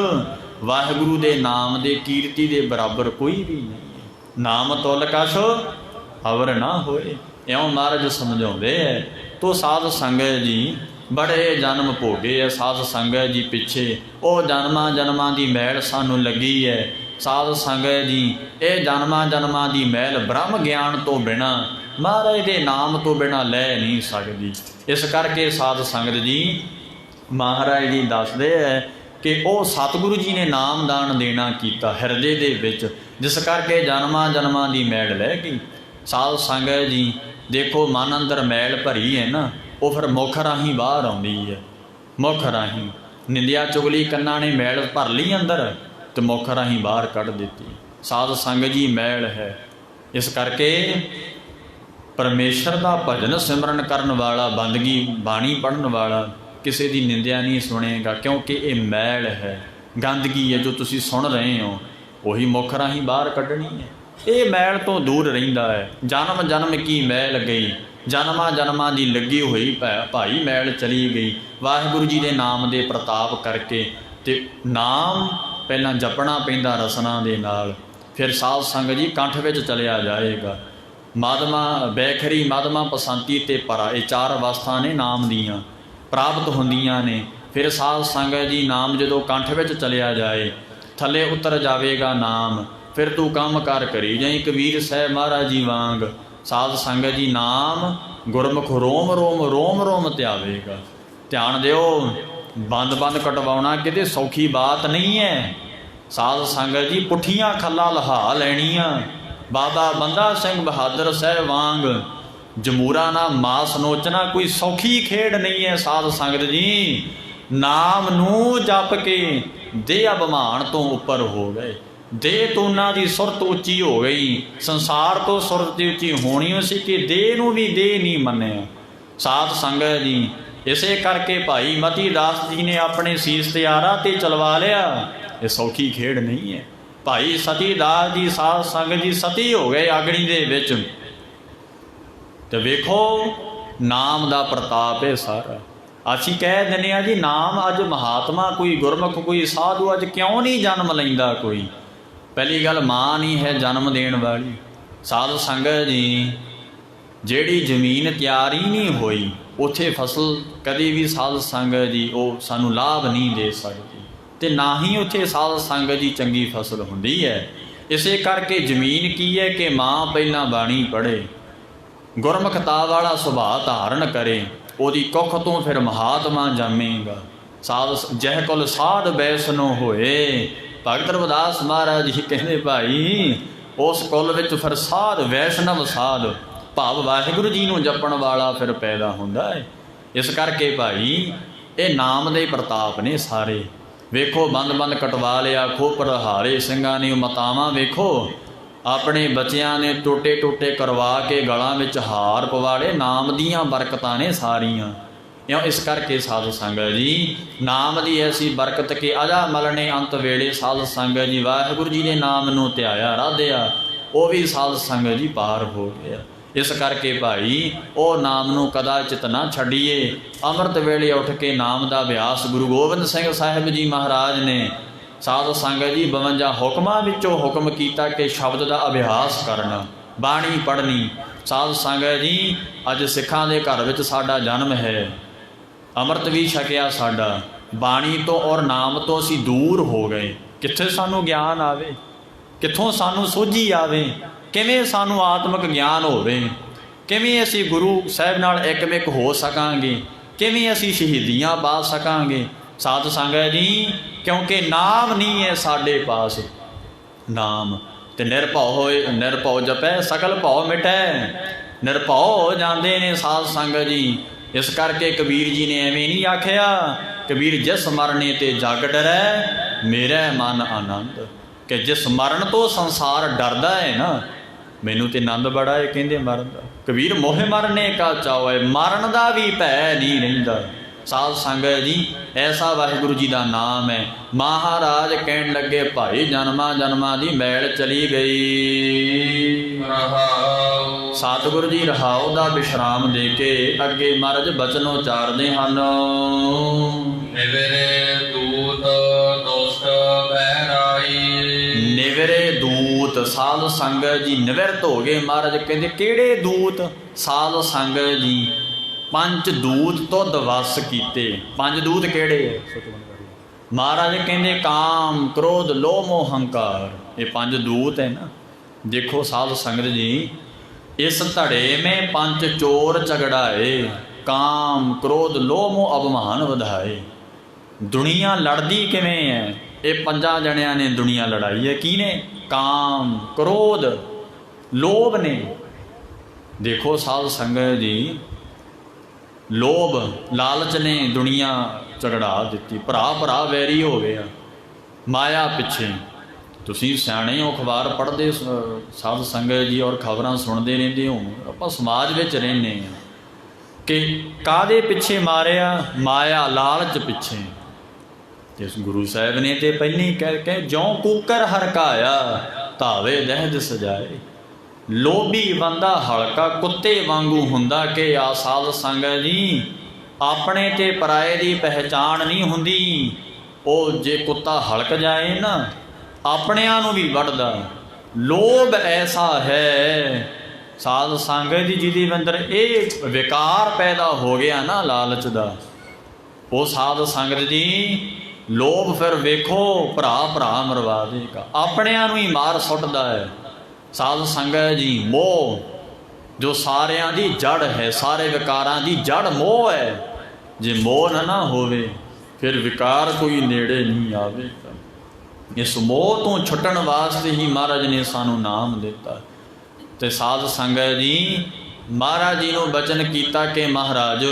ਵਾਹਿਗੁਰੂ ਦੇ ਨਾਮ ਦੇ ਕੀਰਤੀ ਦੇ ਬਰਾਬਰ ਕੋਈ ਵੀ ਨਹੀਂ ਹੈ। ਨਾਮ ਤੁਲ ਕਛ ਅਵਰ ਨਾ ਹੋਏ, ਇਉਂ ਮਹਾਰਾਜ ਸਮਝਾਉਂਦੇ ਹੈ। ਤੋ ਸਾਧ ਸੰਗਤ ਜੀ ਬੜੇ ਜਨਮ ਭੋਗੇ ਹੈ। ਸਾਧ ਸੰਗਤ ਜੀ ਪਿੱਛੇ ਉਹ ਜਨਮਾਂ ਜਨਮਾਂ ਦੀ ਮੈਲ ਸਾਨੂੰ ਲੱਗੀ ਹੈ। ਸਾਧ ਸੰਗਤ ਜੀ ਇਹ ਜਨਮਾਂ ਜਨਮਾਂ ਦੀ ਮੈਲ ਬ੍ਰਹਮ ਗਿਆਨ ਤੋਂ ਬਿਨਾਂ, ਮਹਾਰਾਜ ਦੇ ਨਾਮ ਤੋਂ ਬਿਨਾਂ ਲੈ ਨਹੀਂ ਸਕਦੀ। ਇਸ ਕਰਕੇ ਸਾਧ ਸੰਗਤ ਜੀ ਮਹਾਰਾਜ ਜੀ ਦੱਸਦੇ ਹੈ ਕਿ ਉਹ ਸਤਿਗੁਰੂ ਜੀ ਨੇ ਨਾਮਦਾਨ ਦੇਣਾ ਕੀਤਾ ਹਿਰਦੇ ਦੇ ਵਿੱਚ, ਜਿਸ ਕਰਕੇ ਜਨਮਾਂ ਜਨਮਾਂ ਦੀ ਮੈਲ ਲੈ ਗਈ। ਸਾਧ ਸੰਗਤ ਜੀ ਦੇਖੋ ਮਨ ਅੰਦਰ ਮੈਲ ਭਰੀ ਹੈ ਨਾ, ਉਹ ਫਿਰ ਮੁੱਖ ਰਾਹੀਂ ਬਾਹਰ ਆਉਂਦੀ ਹੈ। ਮੁੱਖ ਰਾਹੀਂ ਨਿੰਦਿਆ ਚੁਗਲੀ ਕੰਨਾਂ ਨੇ ਮੈਲ ਭਰ ਲਈ ਅੰਦਰ ਤੇ ਮੁੱਖ ਰਾਹੀਂ ਬਾਹਰ ਕੱਢ ਦਿੱਤੀ। ਸਾਧ ਸੰਗਤ ਜੀ ਮੈਲ ਹੈ। ਇਸ ਕਰਕੇ ਪਰਮੇਸ਼ਰ ਦਾ ਭਜਨ ਸਿਮਰਨ ਕਰਨ ਵਾਲਾ, ਬੰਦਗੀ ਬਾਣੀ ਪੜ੍ਹਨ ਵਾਲਾ ਕਿਸੇ ਦੀ ਨਿੰਦਿਆ ਨਹੀਂ ਸੁਣੇਗਾ, ਕਿਉਂਕਿ ਇਹ ਮੈਲ ਹੈ, ਗੰਦਗੀ ਹੈ ਜੋ ਤੁਸੀਂ ਸੁਣ ਰਹੇ ਹੋ, ਉਹੀ ਮੁੱਖ ਰਾਹੀਂ ਬਾਹਰ ਕੱਢਣੀ ਹੈ। ਇਹ ਮੈਲ ਤੋਂ ਦੂਰ ਰਹਿੰਦਾ ਹੈ। ਜਨਮ ਜਨਮ ਕੀ ਮੈਲ ਗਈ, ਜਨਮਾਂ ਜਨਮਾਂ ਦੀ ਲੱਗੀ ਹੋਈ ਭਾਈ ਮੈਲ ਚਲੀ ਗਈ। ਵਾਹਿਗੁਰੂ ਜੀ ਦੇ ਨਾਮ ਦੇ ਪ੍ਰਤਾਪ ਕਰਕੇ ਤੇ ਨਾਮ ਪਹਿਲਾਂ ਜਪਣਾ ਪੈਂਦਾ ਰਸਨਾ ਦੇ ਨਾਲ, ਫਿਰ ਸਾਧ ਸੰਗਤ ਜੀ ਕੰਠ ਵਿੱਚ ਚਲਿਆ ਜਾਏਗਾ। ਮਾਧਮਾ ਬੈਖਰੀ ਮਾਧਮਾ ਪਸੰਤੀ ਤੇ ਪਰਾ, ਇਹ 4 ਅਵਸਥਾ ਨੇ ਨਾਮ ਦੀਆਂ ਪ੍ਰਾਪਤ ਹੁੰਦੀਆਂ ਨੇ। ਫਿਰ ਸਾਧ ਸੰਗਤ ਜੀ ਨਾਮ ਜਦੋਂ ਕੰਠ ਵਿੱਚ ਚਲਿਆ ਜਾਏ ਥੱਲੇ ਉਤਰ ਜਾਵੇਗਾ ਨਾਮ, ਫਿਰ ਤੂੰ ਕੰਮ ਕਰ ਕਰੀ ਜਾਈ ਕਬੀਰ ਸਾਹਿਬ ਮਹਾਰਾਜ ਜੀ ਵਾਂਗ। ਸਾਧ ਸੰਗਤ ਜੀ ਨਾਮ ਗੁਰਮੁਖ ਰੋਮ ਰੋਮ ਰੋਮ ਰੋਮ ਧਿਆਵੇਗਾ। ਧਿਆਨ ਦਿਓ, ਬੰਦ ਬੰਦ ਕਟਵਾਉਣਾ ਕਿਤੇ ਸੌਖੀ ਬਾਤ ਨਹੀਂ ਹੈ। ਸਾਧ ਸੰਗਤ ਜੀ ਪੁੱਠੀਆਂ ਖੱਲਾਂ ਲਹਾ ਲੈਣੀਆਂ। ਬਾਬਾ ਬੰਦਾ ਸਿੰਘ ਬਹਾਦਰ ਸਾਹਿਬ ਵਾਂਗ ਜਮੂਰਾ ਨਾ ਮਾਸ ਨੋਚਣਾ ਕੋਈ ਸੌਖੀ ਖੇਡ ਨਹੀਂ ਹੈ। ਸਾਧ ਸੰਗਤ ਜੀ ਨਾਮ ਨੂੰ ਜਪ ਕੇ ਦੇਹ ਅਭਿਮਾਨ ਤੋਂ ਉੱਪਰ ਹੋ ਗਏ। ਦੇਹ ਤੋਂ ਉਹਨਾਂ ਦੀ ਸੁਰਤ ਉੱਚੀ ਹੋ ਗਈ। ਸੰਸਾਰ ਤੋਂ ਸੁਰਤ ਉੱਚੀ ਹੋਣੀ ਸੀ ਕਿ ਦੇਹ ਨੂੰ ਵੀ ਦੇਹ ਨਹੀਂ ਮੰਨਿਆ। ਸਾਧ ਸੰਗਤ ਜੀ ਇਸੇ ਕਰਕੇ ਭਾਈ ਮਤੀ ਦਾਸ ਜੀ ਨੇ ਆਪਣੇ ਸੀਸ ਤੇ ਆਰਾ ਤੇ ਚਲਵਾ ਲਿਆ। ਇਹ ਸੌਖੀ ਖੇਡ ਨਹੀਂ ਹੈ। ਭਾਈ ਸਤੀ ਦਾਸ ਜੀ ਸਾਧ ਸੰਗਤ ਜੀ ਸਤੀ ਹੋ ਗਏ ਅਗਨੀ ਦੇ ਵਿੱਚ। ਤੇ ਵੇਖੋ ਨਾਮ ਦਾ ਪ੍ਰਤਾਪ ਹੈ ਸਾਰਾ। ਅਸੀਂ ਕਹਿ ਦਿੰਦੇ ਹਾਂ ਜੀ ਨਾਮ ਅੱਜ ਮਹਾਤਮਾ ਕੋਈ ਗੁਰਮੁਖ ਕੋਈ ਸਾਧੂ ਅੱਜ ਕਿਉਂ ਨਹੀਂ ਜਨਮ ਲੈਂਦਾ ਕੋਈ। ਪਹਿਲੀ ਗੱਲ ਮਾਂ ਨਹੀਂ ਹੈ ਜਨਮ ਦੇਣ ਵਾਲੀ। ਸਾਧ ਸੰਗਤ ਜੀ ਜਿਹੜੀ ਜ਼ਮੀਨ ਤਿਆਰ ਹੀ ਨਹੀਂ ਹੋਈ ਉੱਥੇ ਫਸਲ ਕਦੇ ਵੀ ਸਾਧ ਸੰਗਤ ਜੀ ਉਹ ਸਾਨੂੰ ਲਾਭ ਨਹੀਂ ਦੇ ਸਕਦੀ, ਤੇ ਨਾ ਹੀ ਉੱਥੇ ਸਾਧ ਸੰਗਤ ਜੀ ਚੰਗੀ ਫਸਲ ਹੁੰਦੀ ਹੈ। ਇਸੇ ਕਰਕੇ ਜ਼ਮੀਨ ਕੀ ਹੈ ਕਿ ਮਾਂ ਪਹਿਲਾਂ ਬਾਣੀ ਪੜ੍ਹੇ, ਗੁਰਮੁਖਤਾ ਵਾਲਾ ਸੁਭਾਅ ਧਾਰਨ ਕਰੇ, ਉਹਦੀ ਕੁੱਖ ਤੋਂ ਫਿਰ ਮਹਾਤਮਾ ਜੰਮੇਗਾ। ਸਾਧ ਜਹ ਕੁਲ ਸਾਧ ਬੈਸਨੋ ਹੋਏ। ਭਗਤ ਰਵਿਦਾਸ ਮਹਾਰਾਜ ਜੀ ਕਹਿੰਦੇ ਭਾਈ ਉਸ ਕੁਲ ਵਿੱਚ ਫਿਰ ਸਾਧ ਵੈਸ਼ਨਵ ਸਾਧ ਭਾਵ ਵਾਹਿਗੁਰੂ ਜੀ ਨੂੰ ਜਪਣ ਵਾਲਾ ਫਿਰ ਪੈਦਾ ਹੁੰਦਾ ਹੈ। ਇਸ ਕਰਕੇ ਭਾਈ ਇਹ ਨਾਮ ਦੇ ਪ੍ਰਤਾਪ ਨੇ ਸਾਰੇ। ਵੇਖੋ ਬੰਦ ਬੰਦ ਕਟਵਾ ਲਿਆ ਖੋਪਰ ਹਾਰੇ ਸਿੰਘਾਂ ਨੇ ਮਤਾਵਾਂ ਵੇਖੋ ਆਪਣੇ ਬੱਚਿਆਂ ਨੇ ਟੋਟੇ ਟੋਟੇ ਕਰਵਾ ਕੇ ਗਲਾਂ ਵਿੱਚ ਹਾਰ ਪਵਾੜੇ। ਨਾਮ ਦੀਆਂ ਬਰਕਤਾਂ ਨੇ ਸਾਰੀਆਂ। ਇਉਂ ਇਸ ਕਰਕੇ ਸਾਧ ਸੰਗਤ ਜੀ ਨਾਮ ਦੀ ਐਸੀ ਬਰਕਤ ਕਿ ਅਜਾ ਮਲ ਨੇ ਅੰਤ ਵੇਲੇ ਸਾਧ ਸੰਗਤ ਜੀ ਵਾਹਿਗੁਰੂ ਜੀ ਦੇ ਨਾਮ ਨੂੰ ਧਿਆਇਆ ਰਾਧਿਆ, ਉਹ ਵੀ ਸਾਧ ਸੰਗਤ ਜੀ ਪਾਰ ਹੋ ਗਿਆ। ਇਸ ਕਰਕੇ ਭਾਈ ਉਹ ਨਾਮ ਨੂੰ ਕਦਾਚਿਤ ਨਾ ਛੱਡੀਏ। ਅੰਮ੍ਰਿਤ ਵੇਲੇ ਉੱਠ ਕੇ ਨਾਮ ਦਾ ਅਭਿਆਸ ਗੁਰੂ ਗੋਬਿੰਦ ਸਿੰਘ ਸਾਹਿਬ ਜੀ ਮਹਾਰਾਜ ਨੇ ਸਾਧ ਸੰਗਤ ਜੀ 52 ਹੁਕਮਾਂ ਵਿੱਚੋਂ ਹੁਕਮ ਕੀਤਾ ਕਿ ਸ਼ਬਦ ਦਾ ਅਭਿਆਸ ਕਰਨਾ, ਬਾਣੀ ਪੜ੍ਹਨੀ। ਸਾਧ ਸੰਗਤ ਜੀ ਅੱਜ ਸਿੱਖਾਂ ਦੇ ਘਰ ਵਿੱਚ ਸਾਡਾ ਜਨਮ ਹੈ, ਅੰਮ੍ਰਿਤ ਵੀ ਛਕਿਆ ਸਾਡਾ, ਬਾਣੀ ਤੋਂ ਔਰ ਨਾਮ ਤੋਂ ਅਸੀਂ ਦੂਰ ਹੋ ਗਏ। ਕਿੱਥੇ ਸਾਨੂੰ ਗਿਆਨ ਆਵੇ, ਕਿੱਥੋਂ ਸਾਨੂੰ ਸੋਝੀ ਆਵੇ, ਕਿਵੇਂ ਸਾਨੂੰ ਆਤਮਿਕ ਗਿਆਨ ਹੋਵੇ, ਕਿਵੇਂ ਅਸੀਂ ਗੁਰੂ ਸਾਹਿਬ ਨਾਲ ਇੱਕ ਹੋ ਸਕਾਂਗੇ, ਕਿਵੇਂ ਅਸੀਂ ਸ਼ਹੀਦੀਆਂ ਪਾ ਸਕਾਂਗੇ। ਸਾਧ ਸੰਗਤ ਜੀ ਕਿਉਂਕਿ ਨਾਮ ਨਹੀਂ ਹੈ ਸਾਡੇ ਪਾਸ। ਨਾਮ ਤੇ ਨਿਰਭਉ ਹੋਏ, ਨਿਰਭਉ ਜਪੈ ਸਕਲ ਭਉ ਮਿਟੈ। ਨਿਰਭਉ ਹੋ ਜਾਂਦੇ ਨੇ ਸਾਧ ਸੰਗਤ ਜੀ। ਇਸ ਕਰਕੇ ਕਬੀਰ ਜੀ ਨੇ ਐਵੇਂ ਨਹੀਂ ਆਖਿਆ, ਕਬੀਰ ਜਿਸ ਮਰਨੇ ਤੇ ਜਗ ਡਰੈ ਮੇਰਾ ਮਨ ਆਨੰਦ, ਕਿ ਜਿਸ ਮਰਨ ਤੋਂ ਸੰਸਾਰ ਡਰਦਾ ਹੈ ਨਾ, ਮੈਨੂੰ ਤੇ ਆਨੰਦ ਬੜਾ ਹੈ ਕਹਿੰਦੇ ਮਰਨ ਦਾ। ਕਬੀਰ ਮੋਹ ਮਰਨੇ ਕਾ ਚਾਉ, ਮਰਨ ਦਾ ਵੀ ਭੈ ਨਹੀਂ ਰਹਿੰਦਾ। ਸਾਧ ਸੰਗਤ ਜੀ ਐਸਾ ਵਾਹਿਗੁਰੂ ਜੀ ਦਾ ਨਾਮ ਹੈ। ਮਹਾਰਾਜ ਕਹਿਣ ਲੱਗੇ ਭਾਈ ਜਨਮਾਂ ਜਨਮਾਂ ਦੀ ਮੈਲ ਚਲੀ ਗਈ। ਰਹਾਉ ਸਤਿਗੁਰੂ ਜੀ ਰਹਾਉ ਦਾ ਵਿਸ਼ਰਾਮ ਦੇ ਕੇ ਅੱਗੇ ਮਹਾਰਾਜ ਬਚਨ ਉਚਾਰਦੇ ਹਨ। ਨਿਵਰੇ ਦੂਤ ਦੁਸ਼ਟ ਬਹਿਰਾਈ। ਨਿਵਰੇ ਦੂਤ ਸਾਧ ਸੰਗਤ ਜੀ ਨਿਵਰਤ ਹੋ ਗਏ। ਮਹਾਰਾਜ ਕਹਿੰਦੇ ਕਿਹੜੇ ਦੂਤ? ਸਾਧ ਸੰਗਤ ਜੀ 5 ਦੂਤ ਤੁਧ ਵਸ ਕੀਤੇ। 5 ਦੂਤ ਕਿਹੜੇ ਹੈ? ਮਹਾਰਾਜ ਕਹਿੰਦੇ ਕਾਮ ਕ੍ਰੋਧ ਲੋਭ ਮੋਹ ਹੰਕਾਰ, ਇਹ 5 ਦੂਤ ਹੈ ਨਾ। ਦੇਖੋ ਸਾਧ ਸੰਗਤ ਜੀ ਇਸ ਧੜੇ ਮੇਂ 5 ਚੋਰ ਝਗੜਾਏ, ਕਾਮ ਕ੍ਰੋਧ ਲੋਭ ਮੋਹ ਅਭਿਮਾਨ ਵਧਾਏ। ਦੁਨੀਆ ਲੜਦੀ ਕਿਵੇਂ ਹੈ? ਇਹ 5 ਜਣਿਆਂ ਨੇ ਦੁਨੀਆ ਲੜਾਈ ਹੈ। ਕੀ ਨੇ? ਕਾਮ ਕ੍ਰੋਧ ਲੋਭ ਨੇ। ਦੇਖੋ ਸਾਧ ਸੰਗਤ ਜੀ ਲੋਭ ਲਾਲਚ ਨੇ ਦੁਨੀਆ ਝਗੜਾ ਦਿੱਤੀ। ਭਰਾ ਭਰਾ ਵੈਰੀ ਹੋ ਗਿਆ ਮਾਇਆ ਪਿੱਛੇ। ਤੁਸੀਂ ਸਿਆਣੇ ਹੋ, ਅਖਬਾਰ ਪੜ੍ਹਦੇ ਸਾਧ ਸੰਗਤ ਜੀ ਔਰ ਖਬਰਾਂ ਸੁਣਦੇ ਰਹਿੰਦੇ ਹੋ। ਆਪਾਂ ਸਮਾਜ ਵਿੱਚ ਰਹਿੰਦੇ ਹਾਂ ਕਿ ਕਾਹਦੇ ਪਿੱਛੇ ਮਾਰਿਆ? ਮਾਇਆ ਲਾਲਚ ਪਿੱਛੇ। ਤੇ ਗੁਰੂ ਸਾਹਿਬ ਨੇ ਤੇ ਪਹਿਲੀ ਕਹਿ ਜਿਉਂ ਕੂਕਰ ਹਰਕਾਇਆ ਧਾਵੇ ਦਹਿਦ ਸਜਾਏ। ਲੋਭੀ ਬੰਦਾ ਹਲਕਾ ਕੁੱਤੇ ਵਾਂਗੂ ਹੁੰਦਾ ਕਿ ਆ ਸਾਧ ਸੰਗਤ ਜੀ ਆਪਣੇ ਤੇ ਪਰਾਏ ਦੀ ਪਹਿਚਾਣ ਨਹੀਂ ਹੁੰਦੀ। ਉਹ ਜੇ ਕੁੱਤਾ ਹਲਕ ਜਾਏ ਨਾ ਆਪਣਿਆਂ ਨੂੰ ਵੀ ਵੱਢਦਾ। ਲੋਭ ਐਸਾ ਹੈ ਸਾਧ ਸੰਗਤ ਦੀ ਜਿਹਦੇ ਅੰਦਰ ਇਹ ਵਿਕਾਰ ਪੈਦਾ ਹੋ ਗਿਆ ਨਾ ਲਾਲਚ ਦਾ, ਉਹ ਸਾਧ ਸੰਗਤ ਜੀ ਲੋਭ ਫਿਰ ਵੇਖੋ ਭਰਾ ਭਰਾ ਮਰਵਾ ਦੇਗਾ, ਆਪਣਿਆਂ ਨੂੰ ਹੀ ਮਾਰ ਸੁੱਟਦਾ ਹੈ। ਸਾਧ ਸੰਗਤ ਜੀ ਮੋਹ ਜੋ ਸਾਰਿਆਂ ਦੀ ਜੜ ਹੈ, ਸਾਰੇ ਵਿਕਾਰਾਂ ਦੀ ਜੜ ਮੋਹ ਹੈ। ਜੇ ਮੋਹ ਨਾ ਹੋਵੇ ਫਿਰ ਵਿਕਾਰ ਕੋਈ ਨੇੜੇ ਨਹੀਂ ਆਵੇਗਾ। ਇਸ ਮੋਹ ਤੋਂ ਛੁੱਟਣ ਵਾਸਤੇ ਹੀ ਮਹਾਰਾਜ ਨੇ ਸਾਨੂੰ ਨਾਮ ਦਿੱਤਾ। ਤੇ ਸਾਧ ਸੰਗਤ ਜੀ ਮਹਾਰਾਜ ਜੀ ਨੂੰ ਬਚਨ ਕੀਤਾ ਕਿ ਮਹਾਰਾਜ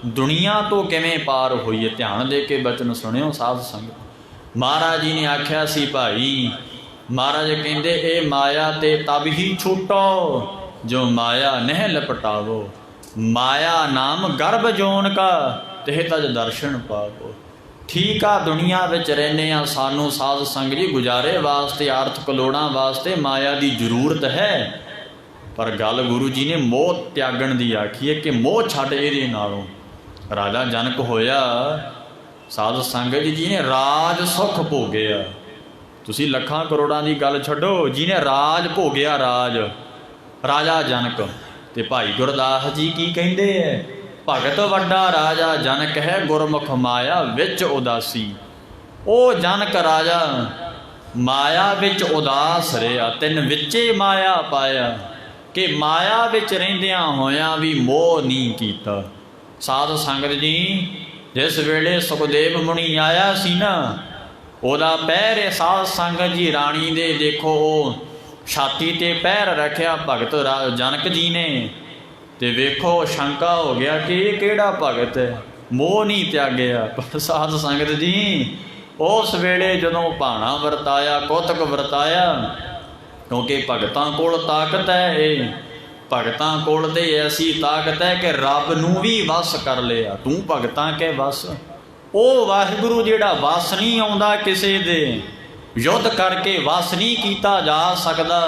ਦੁਨੀਆ ਤੋਂ ਕਿਵੇਂ ਪਾਰ ਹੋਈਏ। ਧਿਆਨ ਦੇ ਕੇ ਬਚਨ ਸੁਣਿਓ ਸਾਧ ਸੰਗਤ। ਮਹਾਰਾਜ ਜੀ ਨੇ ਆਖਿਆ ਸੀ ਭਾਈ, ਮਹਾਰਾਜ ਕਹਿੰਦੇ ਇਹ ਮਾਇਆ ਤੇ ਤਬ ਹੀ ਛੂਟੋ ਜੋ ਮਾਇਆ ਨਹਿ ਲਪਟਾਵੋ, ਮਾਇਆ ਨਾਮ ਗਰਭ ਜੋਨ ਕਾ ਤੇ ਤਜ ਦਰਸ਼ਨ ਪਾਵੋ। ਠੀਕ ਆ, ਦੁਨੀਆ ਵਿੱਚ ਰਹਿੰਦੇ ਆ, ਸਾਨੂੰ ਸਾਧ ਸੰਗਤ ਜੀ ਗੁਜ਼ਾਰੇ ਵਾਸਤੇ ਆਰਥਿਕ ਲੋੜਾਂ ਵਾਸਤੇ ਮਾਇਆ ਦੀ ਜ਼ਰੂਰਤ ਹੈ, ਪਰ ਗੱਲ ਗੁਰੂ ਜੀ ਨੇ ਮੋਹ ਤਿਆਗਣ ਦੀ ਆਖੀ ਹੈ ਕਿ ਮੋਹ ਛੱਡ ਇਹਦੇ ਨਾਲੋਂ। ਰਾਜਾ ਜਨਕ ਹੋਇਆ, ਸਾਧ ਸੰਗਤ ਜੀ ਨੇ ਰਾਜ ਸੁੱਖ ਭੋਗਿਆ। ਤੁਸੀਂ ਲੱਖਾਂ ਕਰੋੜਾਂ ਦੀ ਗੱਲ ਛੱਡੋ, ਜਿਹਨੇ ਰਾਜ ਭੋਗਿਆ, ਰਾਜਾ ਜਨਕ। ਤੇ ਭਾਈ ਗੁਰਦਾਸ ਜੀ ਕੀ ਕਹਿੰਦੇ ਐ, ਭਗਤ ਵੱਡਾ ਰਾਜਾ ਜਨਕ ਹੈ, ਗੁਰਮੁਖ ਮਾਇਆ ਵਿੱਚ ਉਦਾਸੀ। ਉਹ ਜਨਕ ਰਾਜਾ ਮਾਇਆ ਵਿੱਚ ਉਦਾਸ ਰਿਹਾ, ਤਿੰਨ ਵਿੱਚੇ ਮਾਇਆ ਪਾਇਆ ਕਿ ਮਾਇਆ ਵਿੱਚ ਰਹਿੰਦਿਆਂ ਹੋਇਆਂ ਵੀ ਮੋਹ ਨਹੀਂ ਕੀਤਾ। ਸਾਧ ਸੰਗਤ ਜੀ ਜਿਸ ਵੇਲੇ ਸੁਖਦੇਵ ਮੁਨੀ ਆਇਆ ਸੀ ਨਾ, ਉਹਦਾ ਪੈਰ ਸਾਧ ਸੰਗਤ ਜੀ ਰਾਣੀ ਦੇ ਦੇਖੋ ਉਹ ਛਾਤੀ ਤੇ ਪੈਰ ਰੱਖਿਆ ਭਗਤ ਜਨਕ ਜੀ ਨੇ, ਤੇ ਵੇਖੋ ਸ਼ੰਕਾ ਹੋ ਗਿਆ ਕਿ ਇਹ ਕਿਹੜਾ ਭਗਤ ਹੈ, ਮੋਹ ਨਹੀਂ ਤਿਆਗਿਆ। ਪਰ ਸਾਧ ਸੰਗਤ ਜੀ ਉਸ ਵੇਲੇ ਜਦੋਂ ਭਾਣਾ ਵਰਤਾਇਆ, ਕੌਤਕ ਵਰਤਾਇਆ, ਕਿਉਂਕਿ ਭਗਤਾਂ ਕੋਲ ਤਾਕਤ ਹੈ। ਇਹ ਭਗਤਾਂ ਕੋਲ ਤੇ ਐਸੀ ਤਾਕਤ ਹੈ ਕਿ ਰੱਬ ਨੂੰ ਵੀ ਵਸ ਕਰ ਲਿਆ। ਤੂੰ ਭਗਤਾਂ ਕੇ ਵਸ, ਉਹ ਵਾਹਿਗੁਰੂ ਜਿਹੜਾ ਵਸ ਨਹੀਂ ਆਉਂਦਾ ਕਿਸੇ ਦੇ, ਯੁੱਧ ਕਰਕੇ ਵਸ ਨਹੀਂ ਕੀਤਾ ਜਾ ਸਕਦਾ,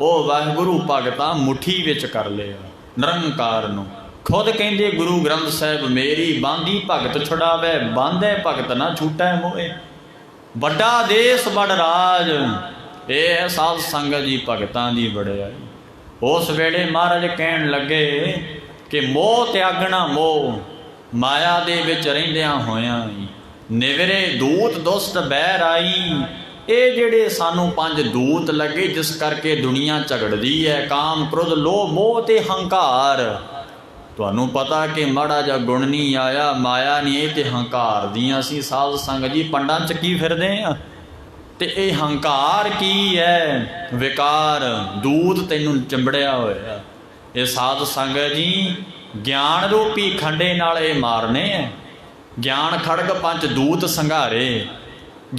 ਉਹ ਵਾਹਿਗੁਰੂ ਭਗਤਾਂ ਮੁੱਠੀ ਵਿੱਚ ਕਰ ਲਿਆ ਨਿਰੰਕਾਰ ਨੂੰ। ਖੁਦ ਕਹਿੰਦੇ ਗੁਰੂ ਗ੍ਰੰਥ ਸਾਹਿਬ, ਮੇਰੀ ਬਾਂਦੀ ਭਗਤ ਛੁਡਾਵੇ, ਬਾਂਧੇ ਭਗਤ ਨਾ ਛੂਟੈ ਮੋਏ। ਵੱਡਾ ਦੇਸ ਬੜ ਰਾਜ, ਇਹ ਹੈ ਸਾਧ ਸੰਗਤ ਜੀ ਭਗਤਾਂ ਦੀ ਵਡਿਆਈ। ਉਸ ਵੇਲੇ ਮਹਾਰਾਜ ਕਹਿਣ ਲੱਗੇ ਕਿ ਮੋਹ ਤਿਆਗਣਾ, ਮੋਹ ਮਾਇਆ ਦੇ ਵਿੱਚ ਰਹਿੰਦਿਆਂ ਹੋਇਆਂ ਹੀ ਨਿਵਰੇ ਦੂਤ ਦੁਸ਼ਟ ਬਹਿ ਰਾਈ। ਇਹ ਜਿਹੜੇ ਸਾਨੂੰ ਪੰਜ ਦੂਤ ਲੱਗੇ ਜਿਸ ਕਰਕੇ ਦੁਨੀਆ ਝਗੜਦੀ ਹੈ, ਕਾਮ ਕ੍ਰੋਧ ਲੋਭ ਮੋਹ ਤੇ ਹੰਕਾਰ। ਤੁਹਾਨੂੰ ਪਤਾ ਕਿ ਮਾੜਾ ਜਿਹਾ ਗੁਣ ਨਹੀਂ ਆਇਆ, ਮਾਇਆ ਨਹੀਂ, ਇਹ ਤੇ ਹੰਕਾਰ ਦੀਆਂ ਅਸੀਂ ਸਾਧ ਸੰਗਤ ਜੀ ਪੰਡਾਂ ਚ ਕੀ ਫਿਰਦੇ ਆ। ਤੇ ਇਹ ਹੰਕਾਰ ਕੀ ਹੈ, ਵਿਕਾਰ ਦੂਤ ਤੈਨੂੰ ਚੰਬੜਿਆ ਹੋਇਆ। ਇਹ ਸਾਧ ਸੰਗਤ ਜੀ ਗਿਆਨ ਰੂਪੀ ਖੰਡੇ ਨਾਲ ਇਹ ਮਾਰਨੇ ਹੈ। ਗਿਆਨ ਖੜਗ ਪੰਜ ਦੂਤ ਸੰਘਾਰੇ,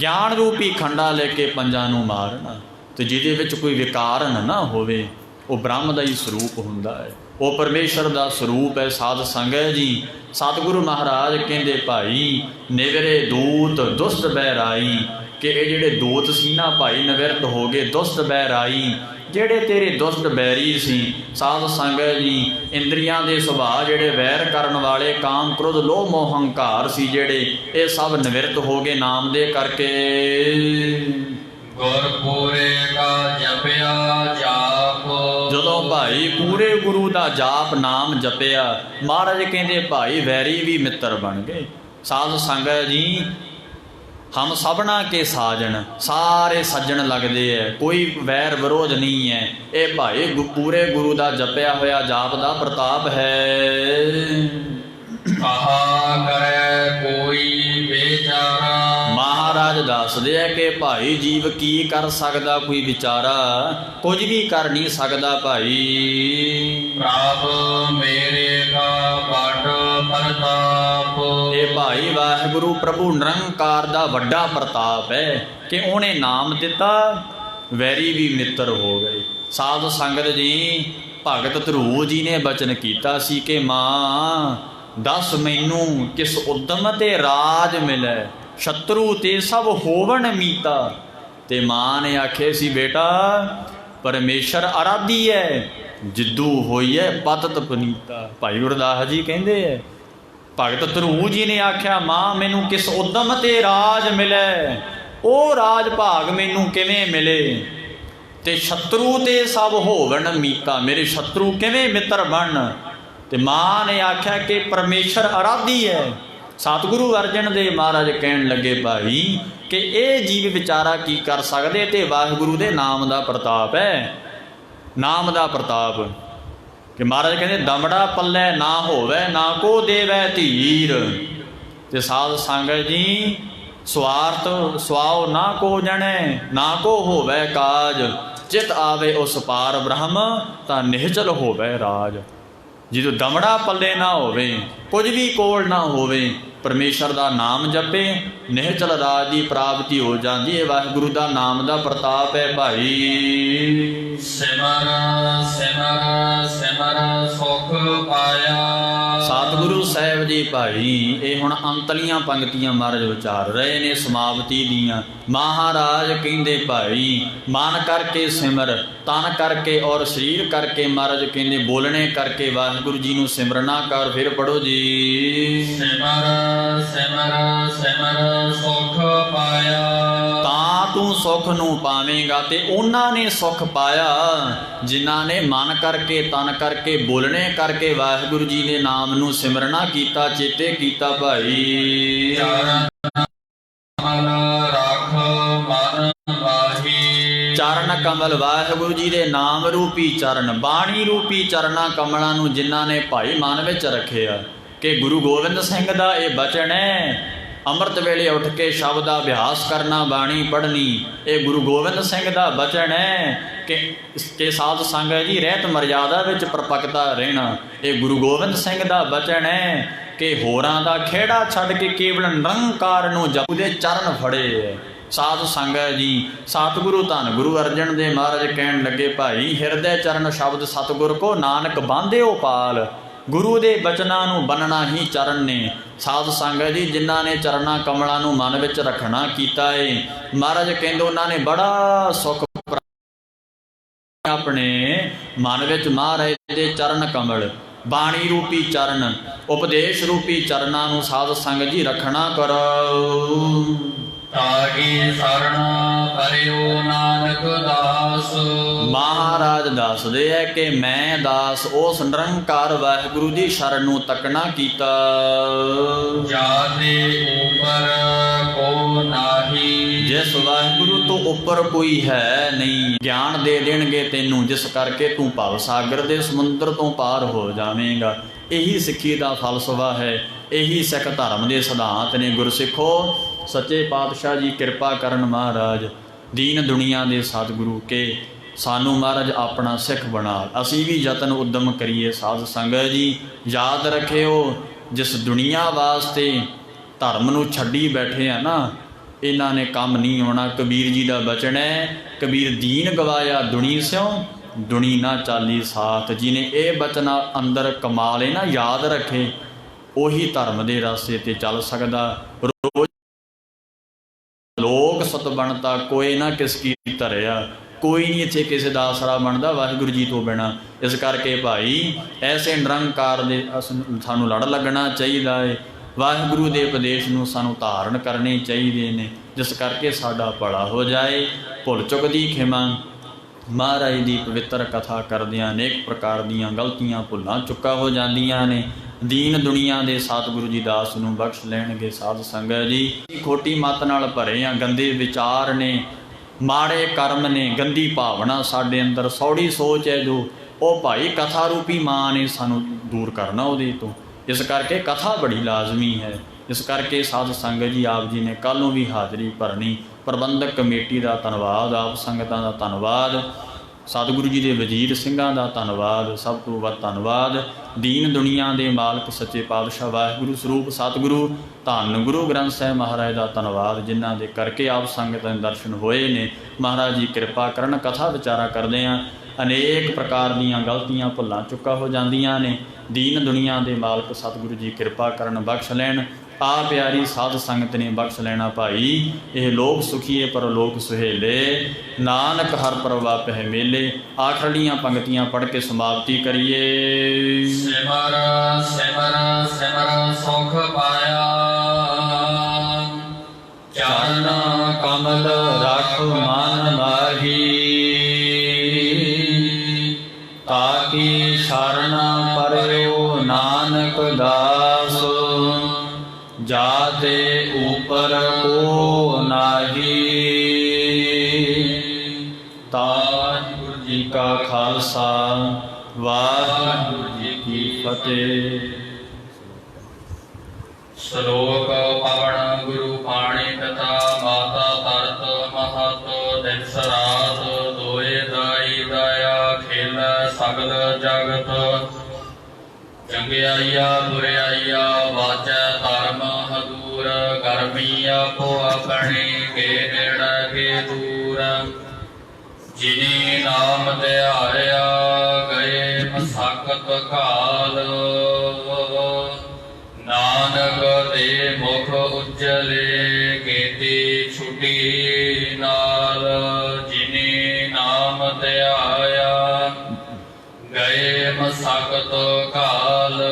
ਗਿਆਨ ਰੂਪੀ ਖੰਡਾ ਲੈ ਕੇ ਪੰਜਾਂ ਨੂੰ ਮਾਰਨਾ। ਤੇ ਜਿਹਦੇ ਵਿੱਚ ਕੋਈ ਵਿਕਾਰ ਨਾ ਹੋਵੇ, ਉਹ ਬ੍ਰਹਮ ਦਾ ਹੀ ਸਰੂਪ ਹੁੰਦਾ ਹੈ, ਉਹ ਪਰਮੇਸ਼ਰ ਦਾ ਸਰੂਪ ਹੈ। ਸਾਧ ਸੰਗਤ ਜੀ ਸਤਿਗੁਰੂ ਮਹਾਰਾਜ ਕਹਿੰਦੇ ਭਾਈ ਨਿਵਰੇ ਦੂਤ ਦੁਸ਼ਟ ਬਹਿਰਾਈ, ਕਿ ਇਹ ਜਿਹੜੇ ਦੂਤ ਸੀ ਨਾ ਭਾਈ ਨਿਵਰਤ ਹੋ ਗਏ, ਦੁਸ਼ਟ ਬਹਿਰਾਈ ਜਿਹੜੇ ਤੇਰੇ ਦੁਸ਼ਟ ਬੈਰੀ ਸੀ। ਸਾਧ ਸੰਗਤ ਜੀ ਇੰਦਰੀਆਂ ਦੇ ਸੁਭਾਅ ਜਿਹੜੇ ਵੈਰ ਕਰਨ ਵਾਲੇ, ਕਾਮ ਕ੍ਰੋਧ ਲੋਭ ਮੋਹ ਹੰਕਾਰ ਸੀ ਜਿਹੜੇ, ਇਹ ਸਭ ਨਿਵਰਤ ਹੋ ਗਏ ਨਾਮ ਦੇ ਕਰਕੇ। ਗੁਰਪੂਰੇ ਕਾ ਜਪਿਆ ਜਾਪ, ਜਦੋਂ ਭਾਈ ਪੂਰੇ ਗੁਰੂ ਦਾ ਜਾਪ ਨਾਮ ਜਪਿਆ, ਮਹਾਰਾਜ ਕਹਿੰਦੇ ਭਾਈ ਵੈਰੀ ਵੀ ਮਿੱਤਰ ਬਣ ਗਏ। ਸਾਧ ਸੰਗਤ ਜੀ ਹਮ ਸਭਨਾ ਕੇ ਸਾਜਣ, ਸਾਰੇ ਸੱਜਣ ਲੱਗਦੇ ਹੈ, ਕੋਈ ਵੈਰ ਵਿਰੋਧ ਨਹੀਂ ਹੈ। ਇਹ ਭਾਈ ਪੂਰੇ ਗੁਰੂ ਦਾ ਜਪਿਆ ਹੋਇਆ ਜਾਪ ਦਾ ਪ੍ਰਤਾਪ ਹੈ। ਕਹਾ ਕਰੇ ਕੋਈ ਬੇਚਾਰਾ, ਮਹਾਰਾਜ ਦੱਸਦੇ ਆ ਕਿ ਭਾਈ ਜੀਵ ਕੀ ਕਰ ਸਕਦਾ, ਕੋਈ ਵਿਚਾਰਾ ਕੁਝ ਵੀ ਕਰ ਨਹੀਂ ਸਕਦਾ ਭਾਈ। ਪ੍ਰਭ ਮੇਰੇ ਕਾ ਬੜ ਪ੍ਰਤਾਪ, ਇਹ ਭਾਈ ਵਾਹਿਗੁਰੂ ਪ੍ਰਭੂ ਨਿਰੰਕਾਰ ਦਾ ਵੱਡਾ ਪ੍ਰਤਾਪ ਹੈ ਕਿ ਉਹਨੇ ਨਾਮ ਦਿੱਤਾ, ਵੈਰੀ ਵੀ ਮਿੱਤਰ ਹੋ ਗਏ। ਸਾਧ ਸੰਗਤ ਜੀ ਭਗਤ ਧਰੂ ਜੀ ਨੇ ਬਚਨ ਕੀਤਾ ਸੀ ਕਿ ਮਾਂ ਦੱਸ ਮੈਨੂੰ ਕਿਸ ਉਦਮ ਤੇ ਰਾਜ ਮਿਲੇ, ਸ਼ਤਰੂ ਤੇ ਸਭ ਹੋਵਣ ਮੀਤਾ। ਤੇ ਮਾਂ ਨੇ ਆਖੇ ਸੀ ਬੇਟਾ ਪਰਮੇਸ਼ਰ ਆਰਾਧੀ ਹੈ, ਜਿੱਦੂ ਹੋਈ ਹੈ ਪਤਤ ਪਨੀਤਾ। ਭਾਈ ਗੁਰਦਾਸ ਜੀ ਕਹਿੰਦੇ ਹੈ ਭਗਤ ਧਰੂ ਜੀ ਨੇ ਆਖਿਆ ਮਾਂ ਮੈਨੂੰ ਕਿਸ ਉਦਮ ਤੇ ਰਾਜ ਮਿਲੇ, ਉਹ ਰਾਜ ਭਾਗ ਮੈਨੂੰ ਕਿਵੇਂ ਮਿਲੇ। ਤੇ ਸ਼ਤਰੂ ਤੇ ਸਭ ਹੋਵਣ ਮੀਤਾ। ਮੇਰੇ ਸ਼ਤਰੂ ਕਿਵੇਂ ਮਿੱਤਰ ਬਣਨ। ਤੇ ਮਾਂ ਨੇ ਆਖਿਆ ਕਿ ਪਰਮੇਸ਼ਰ ਅਰਾਧੀ ਹੈ। ਸਤਿਗੁਰੂ ਅਰਜਨ ਦੇਵ ਮਹਾਰਾਜ ਕਹਿਣ ਲੱਗੇ ਭਾਈ ਕਿ ਇਹ ਜੀਵ ਵਿਚਾਰਾ ਕੀ ਕਰ ਸਕਦੇ, ਤੇ ਵਾਹਿਗੁਰੂ ਦੇ ਨਾਮ ਦਾ ਪ੍ਰਤਾਪ ਹੈ, ਨਾਮ ਦਾ ਪ੍ਰਤਾਪ। ਕਿ ਮਹਾਰਾਜ ਕਹਿੰਦੇ ਦਮੜਾ ਪੱਲੇ ਨਾ ਹੋਵੇ ਨਾ ਕੋ ਦੇਵੈ ਧੀਰ। ਤੇ ਸਾਧ ਸੰਗਤ ਜੀ ਸਵਾਰਥ ਸੁਆਓ ਨਾ ਕੋ ਜਣੈ ਨਾ ਕੋ ਹੋਵੇ ਕਾਜ। ਚਿਤ ਆਵੇ ਉਸ ਪਾਰ ਬ੍ਰਹਮ ਤਾਂ ਨਿਹਚਲ ਹੋਵੇ ਰਾਜ। ਜਦੋਂ ਦਮੜਾ ਪੱਲੇ ਨਾ ਹੋਵੇ, ਕੁਝ ਵੀ ਕੋਲ ਨਾ ਹੋਵੇ, ਪਰਮੇਸ਼ਰ ਦਾ ਨਾਮ ਜਪੇ, ਨਿਹਚਲ ਰਾਜ ਦੀ ਪ੍ਰਾਪਤੀ ਹੋ ਜਾਂਦੀ ਹੈ। ਵਾਹਿਗੁਰੂ ਦਾ ਨਾਮ ਦਾ ਪ੍ਰਤਾਪ ਹੈ ਭਾਈ। ਸਿਮਰ ਸਿਮਰ ਸਿਮਰ ਸੁਖ ਪਾਇਆ। ਸਤਿਗੁਰੂ ਸਾਹਿਬ ਜੀ ਭਾਈ ਇਹ ਹੁਣ ਅੰਤਲੀਆਂ ਪੰਕਤੀਆਂ ਮਹਾਰਾਜ ਵਿਚਾਰ ਰਹੇ ਨੇ ਸਮਾਪਤੀ ਦੀਆਂ। ਮਹਾਰਾਜ ਕਹਿੰਦੇ ਭਾਈ ਮਨ ਕਰਕੇ ਸਿਮਰ, ਤਨ ਕਰਕੇ ਔਰ ਸਰੀਰ ਕਰਕੇ। ਮਹਾਰਾਜ ਕਹਿੰਦੇ ਬੋਲਣੇ ਕਰਕੇ ਵਾਹਿਗੁਰੂ ਜੀ ਨੂੰ ਸਿਮਰਨਾ ਕਰ। ਫਿਰ ਪੜੋ ਜੀ। ਸਿਮਰ ਸਿਮਰ ਸਿਮਰ ਸੁਖ ਪਾਇਆ। ਤਾਂ ਤੂੰ ਸੁੱਖ ਨੂੰ ਪਾਵੇਂਗਾ। ਤੇ ਉਹਨਾਂ ਨੇ ਸੁੱਖ ਪਾਇਆ ਜਿਨ੍ਹਾਂ ਨੇ ਮਨ ਕਰਕੇ ਤਨ ਕਰਕੇ ਬੋਲਣੇ ਕਰਕੇ ਵਾਹਿਗੁਰੂ ਜੀ ਦੇ ਨਾਮ ਨੂੰ ਸਿਮਰਨਾ ਕੀਤਾ, ਚੇਤੇ ਕੀਤਾ ਭਾਈ। ਚਰਨ ਰੱਖ ਮਨ ਵਾਹੀ। ਚਰਨ ਕਮਲ ਵਾਹਿਗੁਰੂ ਜੀ ਦੇ ਨਾਮ ਰੂਪੀ ਚਰਨ, ਬਾਣੀ ਰੂਪੀ ਚਰਨਾਂ ਕਮਲਾਂ ਨੂੰ ਜਿਨ੍ਹਾਂ ਨੇ ਭਾਈ ਮਨ ਵਿੱਚ ਰੱਖਿਆ। ਕਿ ਗੁਰੂ ਗੋਬਿੰਦ ਸਿੰਘ ਦਾ ਇਹ ਬਚਨ ਹੈ, ਅੰਮ੍ਰਿਤ ਵੇਲੇ ਉੱਠ ਕੇ ਸ਼ਬਦ ਦਾ ਅਭਿਆਸ ਕਰਨਾ, ਬਾਣੀ ਪੜ੍ਹਨੀ। ਇਹ ਗੁਰੂ ਗੋਬਿੰਦ ਸਿੰਘ ਦਾ ਬਚਨ ਹੈ ਕਿ ਸਾਧ ਸੰਗਤ ਜੀ ਰਹਿਤ ਮਰਜ਼ਾਦਾ ਵਿੱਚ ਪਰਪੱਕਤਾ ਰਹਿਣਾ। ਇਹ ਗੁਰੂ ਗੋਬਿੰਦ ਸਿੰਘ ਦਾ ਬਚਨ ਹੈ ਕਿ ਹੋਰਾਂ ਦਾ ਖੇੜਾ ਛੱਡ ਕੇ ਕੇਵਲ ਨਿਰੰਕਾਰ ਨੂੰ ਜਪੂ ਦੇ ਚਰਨ ਫੜੇ। ਸਾਧ ਸੰਗਤ ਜੀ ਸਤਿਗੁਰੂ ਧੰਨ ਗੁਰੂ ਅਰਜਨ ਦੇਵ ਮਹਾਰਾਜ ਕਹਿਣ ਲੱਗੇ ਭਾਈ ਹਿਰਦੇ ਚਰਨ ਸ਼ਬਦ ਸਤਿਗੁਰ ਕੋ ਨਾਨਕ ਬਾਂਧਿਓ ਪਾਲ। ਗੁਰੂ ਦੇ ਬਚਨਾਂ ਨੂੰ ਬੰਨਣਾ ਹੀ ਚਰਨ ਨੇ। ਸਾਧ ਸੰਗਤ ਜੀ ਜਿਨ੍ਹਾਂ ਨੇ ਚਰਨਾਂ ਕਮਲਾਂ ਨੂੰ ਮਨ ਵਿੱਚ ਰੱਖਣਾ ਕੀਤਾ ਏ, ਮਹਾਰਾਜ ਕਹਿੰਦੇ ਉਹਨਾਂ ਨੇ ਬੜਾ ਸੁੱਖ ਆਪਣੇ ਮਨ ਵਿੱਚ। ਮਹਾਰਾਜ ਦੇ ਚਰਨ ਕਮਲ, ਬਾਣੀ ਰੂਪੀ ਚਰਨ, ਉਪਦੇਸ਼ ਰੂਪੀ ਚਰਨਾਂ ਨੂੰ ਸਾਧ ਸੰਗਤ ਜੀ ਰੱਖਣਾ ਕਰੋ। ਤਾਗੀ ਸਰਣ ਕਰਿਓ ਨਾਨਕ ਦਾਸ। ਮਹਾਰਾਜ ਦੱਸਦੇ ਹੈ ਕਿ ਮੈਂ ਦਾਸ ਉਸ ਨਿਰੰਕਾਰ ਵਾਹਿਗੁਰੂ ਦੀ ਸ਼ਰਨ ਨੂੰ ਤੱਕਣਾ ਕੀਤਾ। ਜਾਦੇ ਉਪਰ ਕੋ ਨਾਹੀ। ਜਿਸ ਵਾਹਿਗੁਰੂ ਤੋਂ ਉੱਪਰ ਕੋਈ ਹੈ ਨਹੀਂ। ਗਿਆਨ ਦੇ ਦੇਣਗੇ ਤੈਨੂੰ, ਜਿਸ ਕਰਕੇ ਤੂੰ ਭਵ ਸਾਗਰ ਦੇ ਸਮੁੰਦਰ ਤੋਂ ਪਾਰ ਹੋ ਜਾਵੇਂਗਾ। ਇਹੀ ਸਿੱਖੀ ਦਾ ਫਲਸਫਾ ਹੈ, ਇਹੀ ਸਿੱਖ ਧਰਮ ਦੇ ਸਿਧਾਂਤ ਨੇ। ਗੁਰਸਿੱਖੋ ਸੱਚੇ ਪਾਤਸ਼ਾਹ ਜੀ ਕਿਰਪਾ ਕਰਨ ਮਹਾਰਾਜ ਦੀਨ ਦੁਨੀਆ ਦੇ ਸਤਿਗੁਰੂ ਕੇ ਸਾਨੂੰ ਮਹਾਰਾਜ ਆਪਣਾ ਸਿੱਖ ਬਣਾ। ਅਸੀਂ ਵੀ ਯਤਨ ਉਦਮ ਕਰੀਏ। ਸਾਧ ਸੰਗਤ ਜੀ ਯਾਦ ਰੱਖਿਓ ਜਿਸ ਦੁਨੀਆ ਵਾਸਤੇ ਧਰਮ ਨੂੰ ਛੱਡੀ ਬੈਠੇ ਆ ਨਾ, ਇਹਨਾਂ ਨੇ ਕੰਮ ਨਹੀਂ ਆਉਣਾ। ਕਬੀਰ ਜੀ ਦਾ ਬਚਨ ਹੈ ਕਬੀਰ ਦੀਨ ਗਵਾਇਆ ਦੁਨੀ ਸਿਉ ਦੁਨੀ ਨਾ ਚਾਲੀ ਸਾਥ। ਜਿਹਨੇ ਇਹ ਬਚਨ ਅੰਦਰ ਕਮਾ ਲਏ ਨਾ, ਯਾਦ ਰੱਖੇ, ਉਹੀ ਧਰਮ ਦੇ ਰਸਤੇ ਤੇ ਚੱਲ ਸਕਦਾ। ਰੋਜ਼ ਲੋਕ ਸਤ ਬਣਤਾ ਕੋਈ ਨਾ ਕਿਸ ਕੀ ਧਰਿਆ। ਕੋਈ ਨਹੀਂ ਇੱਥੇ ਕਿਸੇ ਦਾ ਆਸਰਾ ਬਣਦਾ ਵਾਹਿਗੁਰੂ ਜੀ ਤੋਂ ਬਿਨਾਂ। ਇਸ ਕਰਕੇ ਭਾਈ ਐਸੇ ਨਿਰੰਕਾਰ ਦੇ ਸਾਨੂੰ ਲੜ ਲੱਗਣਾ ਚਾਹੀਦਾ ਹੈ। ਵਾਹਿਗੁਰੂ ਦੇ ਉਪਦੇਸ਼ ਨੂੰ ਸਾਨੂੰ ਧਾਰਨ ਕਰਨੇ ਚਾਹੀਦੇ ਨੇ, ਜਿਸ ਕਰਕੇ ਸਾਡਾ ਭਲਾ ਹੋ ਜਾਏ। ਭੁੱਲ ਚੁੱਕ ਦੀ ਖਿਮਾ। ਮਹਾਰਾਜ ਦੀ ਪਵਿੱਤਰ ਕਥਾ ਕਰਦਿਆਂ ਅਨੇਕ ਪ੍ਰਕਾਰ ਦੀਆਂ ਗਲਤੀਆਂ ਭੁੱਲਾਂ ਚੁੱਕਾ ਹੋ ਜਾਂਦੀਆਂ ਨੇ। ਦੀਨ ਦੁਨੀਆ ਦੇ ਸਤਿਗੁਰੂ ਜੀ ਦਾਸ ਨੂੰ ਬਖਸ਼ ਲੈਣਗੇ। ਸਾਧ ਸੰਗਤ ਜੀ ਖੋਟੀ ਮੱਤ ਨਾਲ ਭਰੇ ਆ, ਗੰਦੇ ਵਿਚਾਰ ਨੇ, ਮਾੜੇ ਕਰਮ ਨੇ, ਗੰਦੀ ਭਾਵਨਾ ਸਾਡੇ ਅੰਦਰ, ਸੌੜੀ ਸੋਚ ਹੈ ਜੋ, ਉਹ ਭਾਈ ਕਥਾ ਰੂਪੀ ਮਾਂ ਨੇ ਸਾਨੂੰ ਦੂਰ ਕਰਨਾ ਉਹਦੇ ਤੋਂ। ਇਸ ਕਰਕੇ ਕਥਾ ਬੜੀ ਲਾਜ਼ਮੀ ਹੈ। ਇਸ ਕਰਕੇ ਸਾਧ ਸੰਗਤ ਜੀ ਆਪ ਜੀ ਨੇ ਕੱਲ੍ਹ ਨੂੰ ਵੀ ਹਾਜ਼ਰੀ ਭਰਨੀ। ਪ੍ਰਬੰਧਕ ਕਮੇਟੀ ਦਾ ਧੰਨਵਾਦ, ਆਪ ਸੰਗਤਾਂ ਦਾ ਧੰਨਵਾਦ, ਸਤਿਗੁਰੂ ਜੀ ਦੇ ਵਜ਼ੀਰ ਸਿੰਘਾਂ ਦਾ ਧੰਨਵਾਦ, ਸਭ ਤੋਂ ਵੱਧ ਧੰਨਵਾਦ ਦੀਨ ਦੁਨੀਆ ਦੇ ਮਾਲਕ ਸੱਚੇ ਪਾਤਸ਼ਾਹ ਵਾਹਿਗੁਰੂ ਸਰੂਪ ਸਤਿਗੁਰੂ ਧੰਨ ਗੁਰੂ ਗ੍ਰੰਥ ਸਾਹਿਬ ਮਹਾਰਾਜ ਦਾ ਧੰਨਵਾਦ, ਜਿਨ੍ਹਾਂ ਦੇ ਕਰਕੇ ਆਪ ਸੰਗਤਾਂ ਦੇ ਦਰਸ਼ਨ ਹੋਏ ਨੇ। ਮਹਾਰਾਜ ਜੀ ਕਿਰਪਾ ਕਰਨ। ਕਥਾ ਵਿਚਾਰਾ ਕਰਦੇ ਹਾਂ, ਅਨੇਕ ਪ੍ਰਕਾਰ ਦੀਆਂ ਗਲਤੀਆਂ ਭੁੱਲਾਂ ਚੁੱਕਾ ਹੋ ਜਾਂਦੀਆਂ ਨੇ। ਦੀਨ ਦੁਨੀਆ ਦੇ ਮਾਲਕ ਸਤਿਗੁਰੂ ਜੀ ਕਿਰਪਾ ਕਰਨ, ਬਖਸ਼ ਲੈਣ। ਆ ਪਿਆਰੀ ਸਾਧ ਸੰਗਤ ਨੇ ਬਖਸ਼ ਲੈਣਾ ਭਾਈ। ਇਹ ਲੋਕ ਸੁਖੀਏ ਪਰ ਲੋਕ ਸੁਹੇਲੇ, ਨਾਨਕ ਹਰ ਪ੍ਰਵਾਹ ਪਹਿ ਮੇਲੇ। ਆਖਰਲੀਆਂ ਪੰਕਤੀਆਂ ਪੜ੍ਹ ਕੇ ਸਮਾਪਤੀ ਕਰੀਏ। ਸਿਮਰ ਸਿਮਰ ਸਿਮਰ ਸੁਖ ਪਾਇਆ। ਚਰਨ ਕਮਲ ਰੱਖ ਮਨ ਮਾਹੀ। ਵਾਹਿਗੁਰੂ ਜੀ ਕਾ ਖਾਲਸਾ ਵਾਹਿਗੁਰੂ ਜੀ ਕੀ ਫਤਿਹ। ਸ਼ਲੋਕ ਪਵਨ ਗੁਰੂ ਪਾਣੀ ਪਿਤਾ ਮਾਤਾ ਤਰਤ ਮਹਤ ਦਿਵਸ ਰਾਤ ਦੋਏ ਦਾਈ ਦਇਆ ਖੇਲ ਸਗਲ ਜਗਤ ਚੰਗਿਆਈਆ ਬੁਰਿਆਈਆ ਵਾਚੈ ਧਰਮ ਹਦੂਰ ਗਰਮੀ ਆਪੋ ਆਪਣੇ ਕੇ ਨੇੜੇ ਕੇ ਦੂਰ ਜਿਨੀ ਨਾਮ ਧਿਆਇਆ ਗਏ ਮਸਕਤ ਕਾਲ ਨਾਨਕ ਦੇ ਮੁਖ ਉਜਲੇ ਕੀਤੀ ਛੁਟੀ ਨਾਲ ਜਿਨੀ ਨਾਮ ਧਿਆਇਆ ਗਏ ਮਸਕਤ ਕਾਲ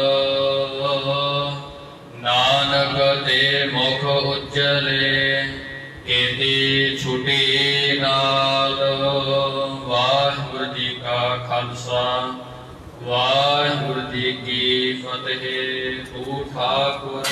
ਨਾਨਕ ਦੇ ਮੁਖ ਉਜਲੇ ਕੀਤੀ ਛੁਟੀ ਨਾਲ। ਵਾਹਿਗੁਰੂ ਜੀ ਕਾ ਖਾਲਸਾ ਵਾਹਿਗੁਰੂ ਜੀ ਕੀ ਫਤਿਹ। ਤੂੰ ਠਾਕੁਰ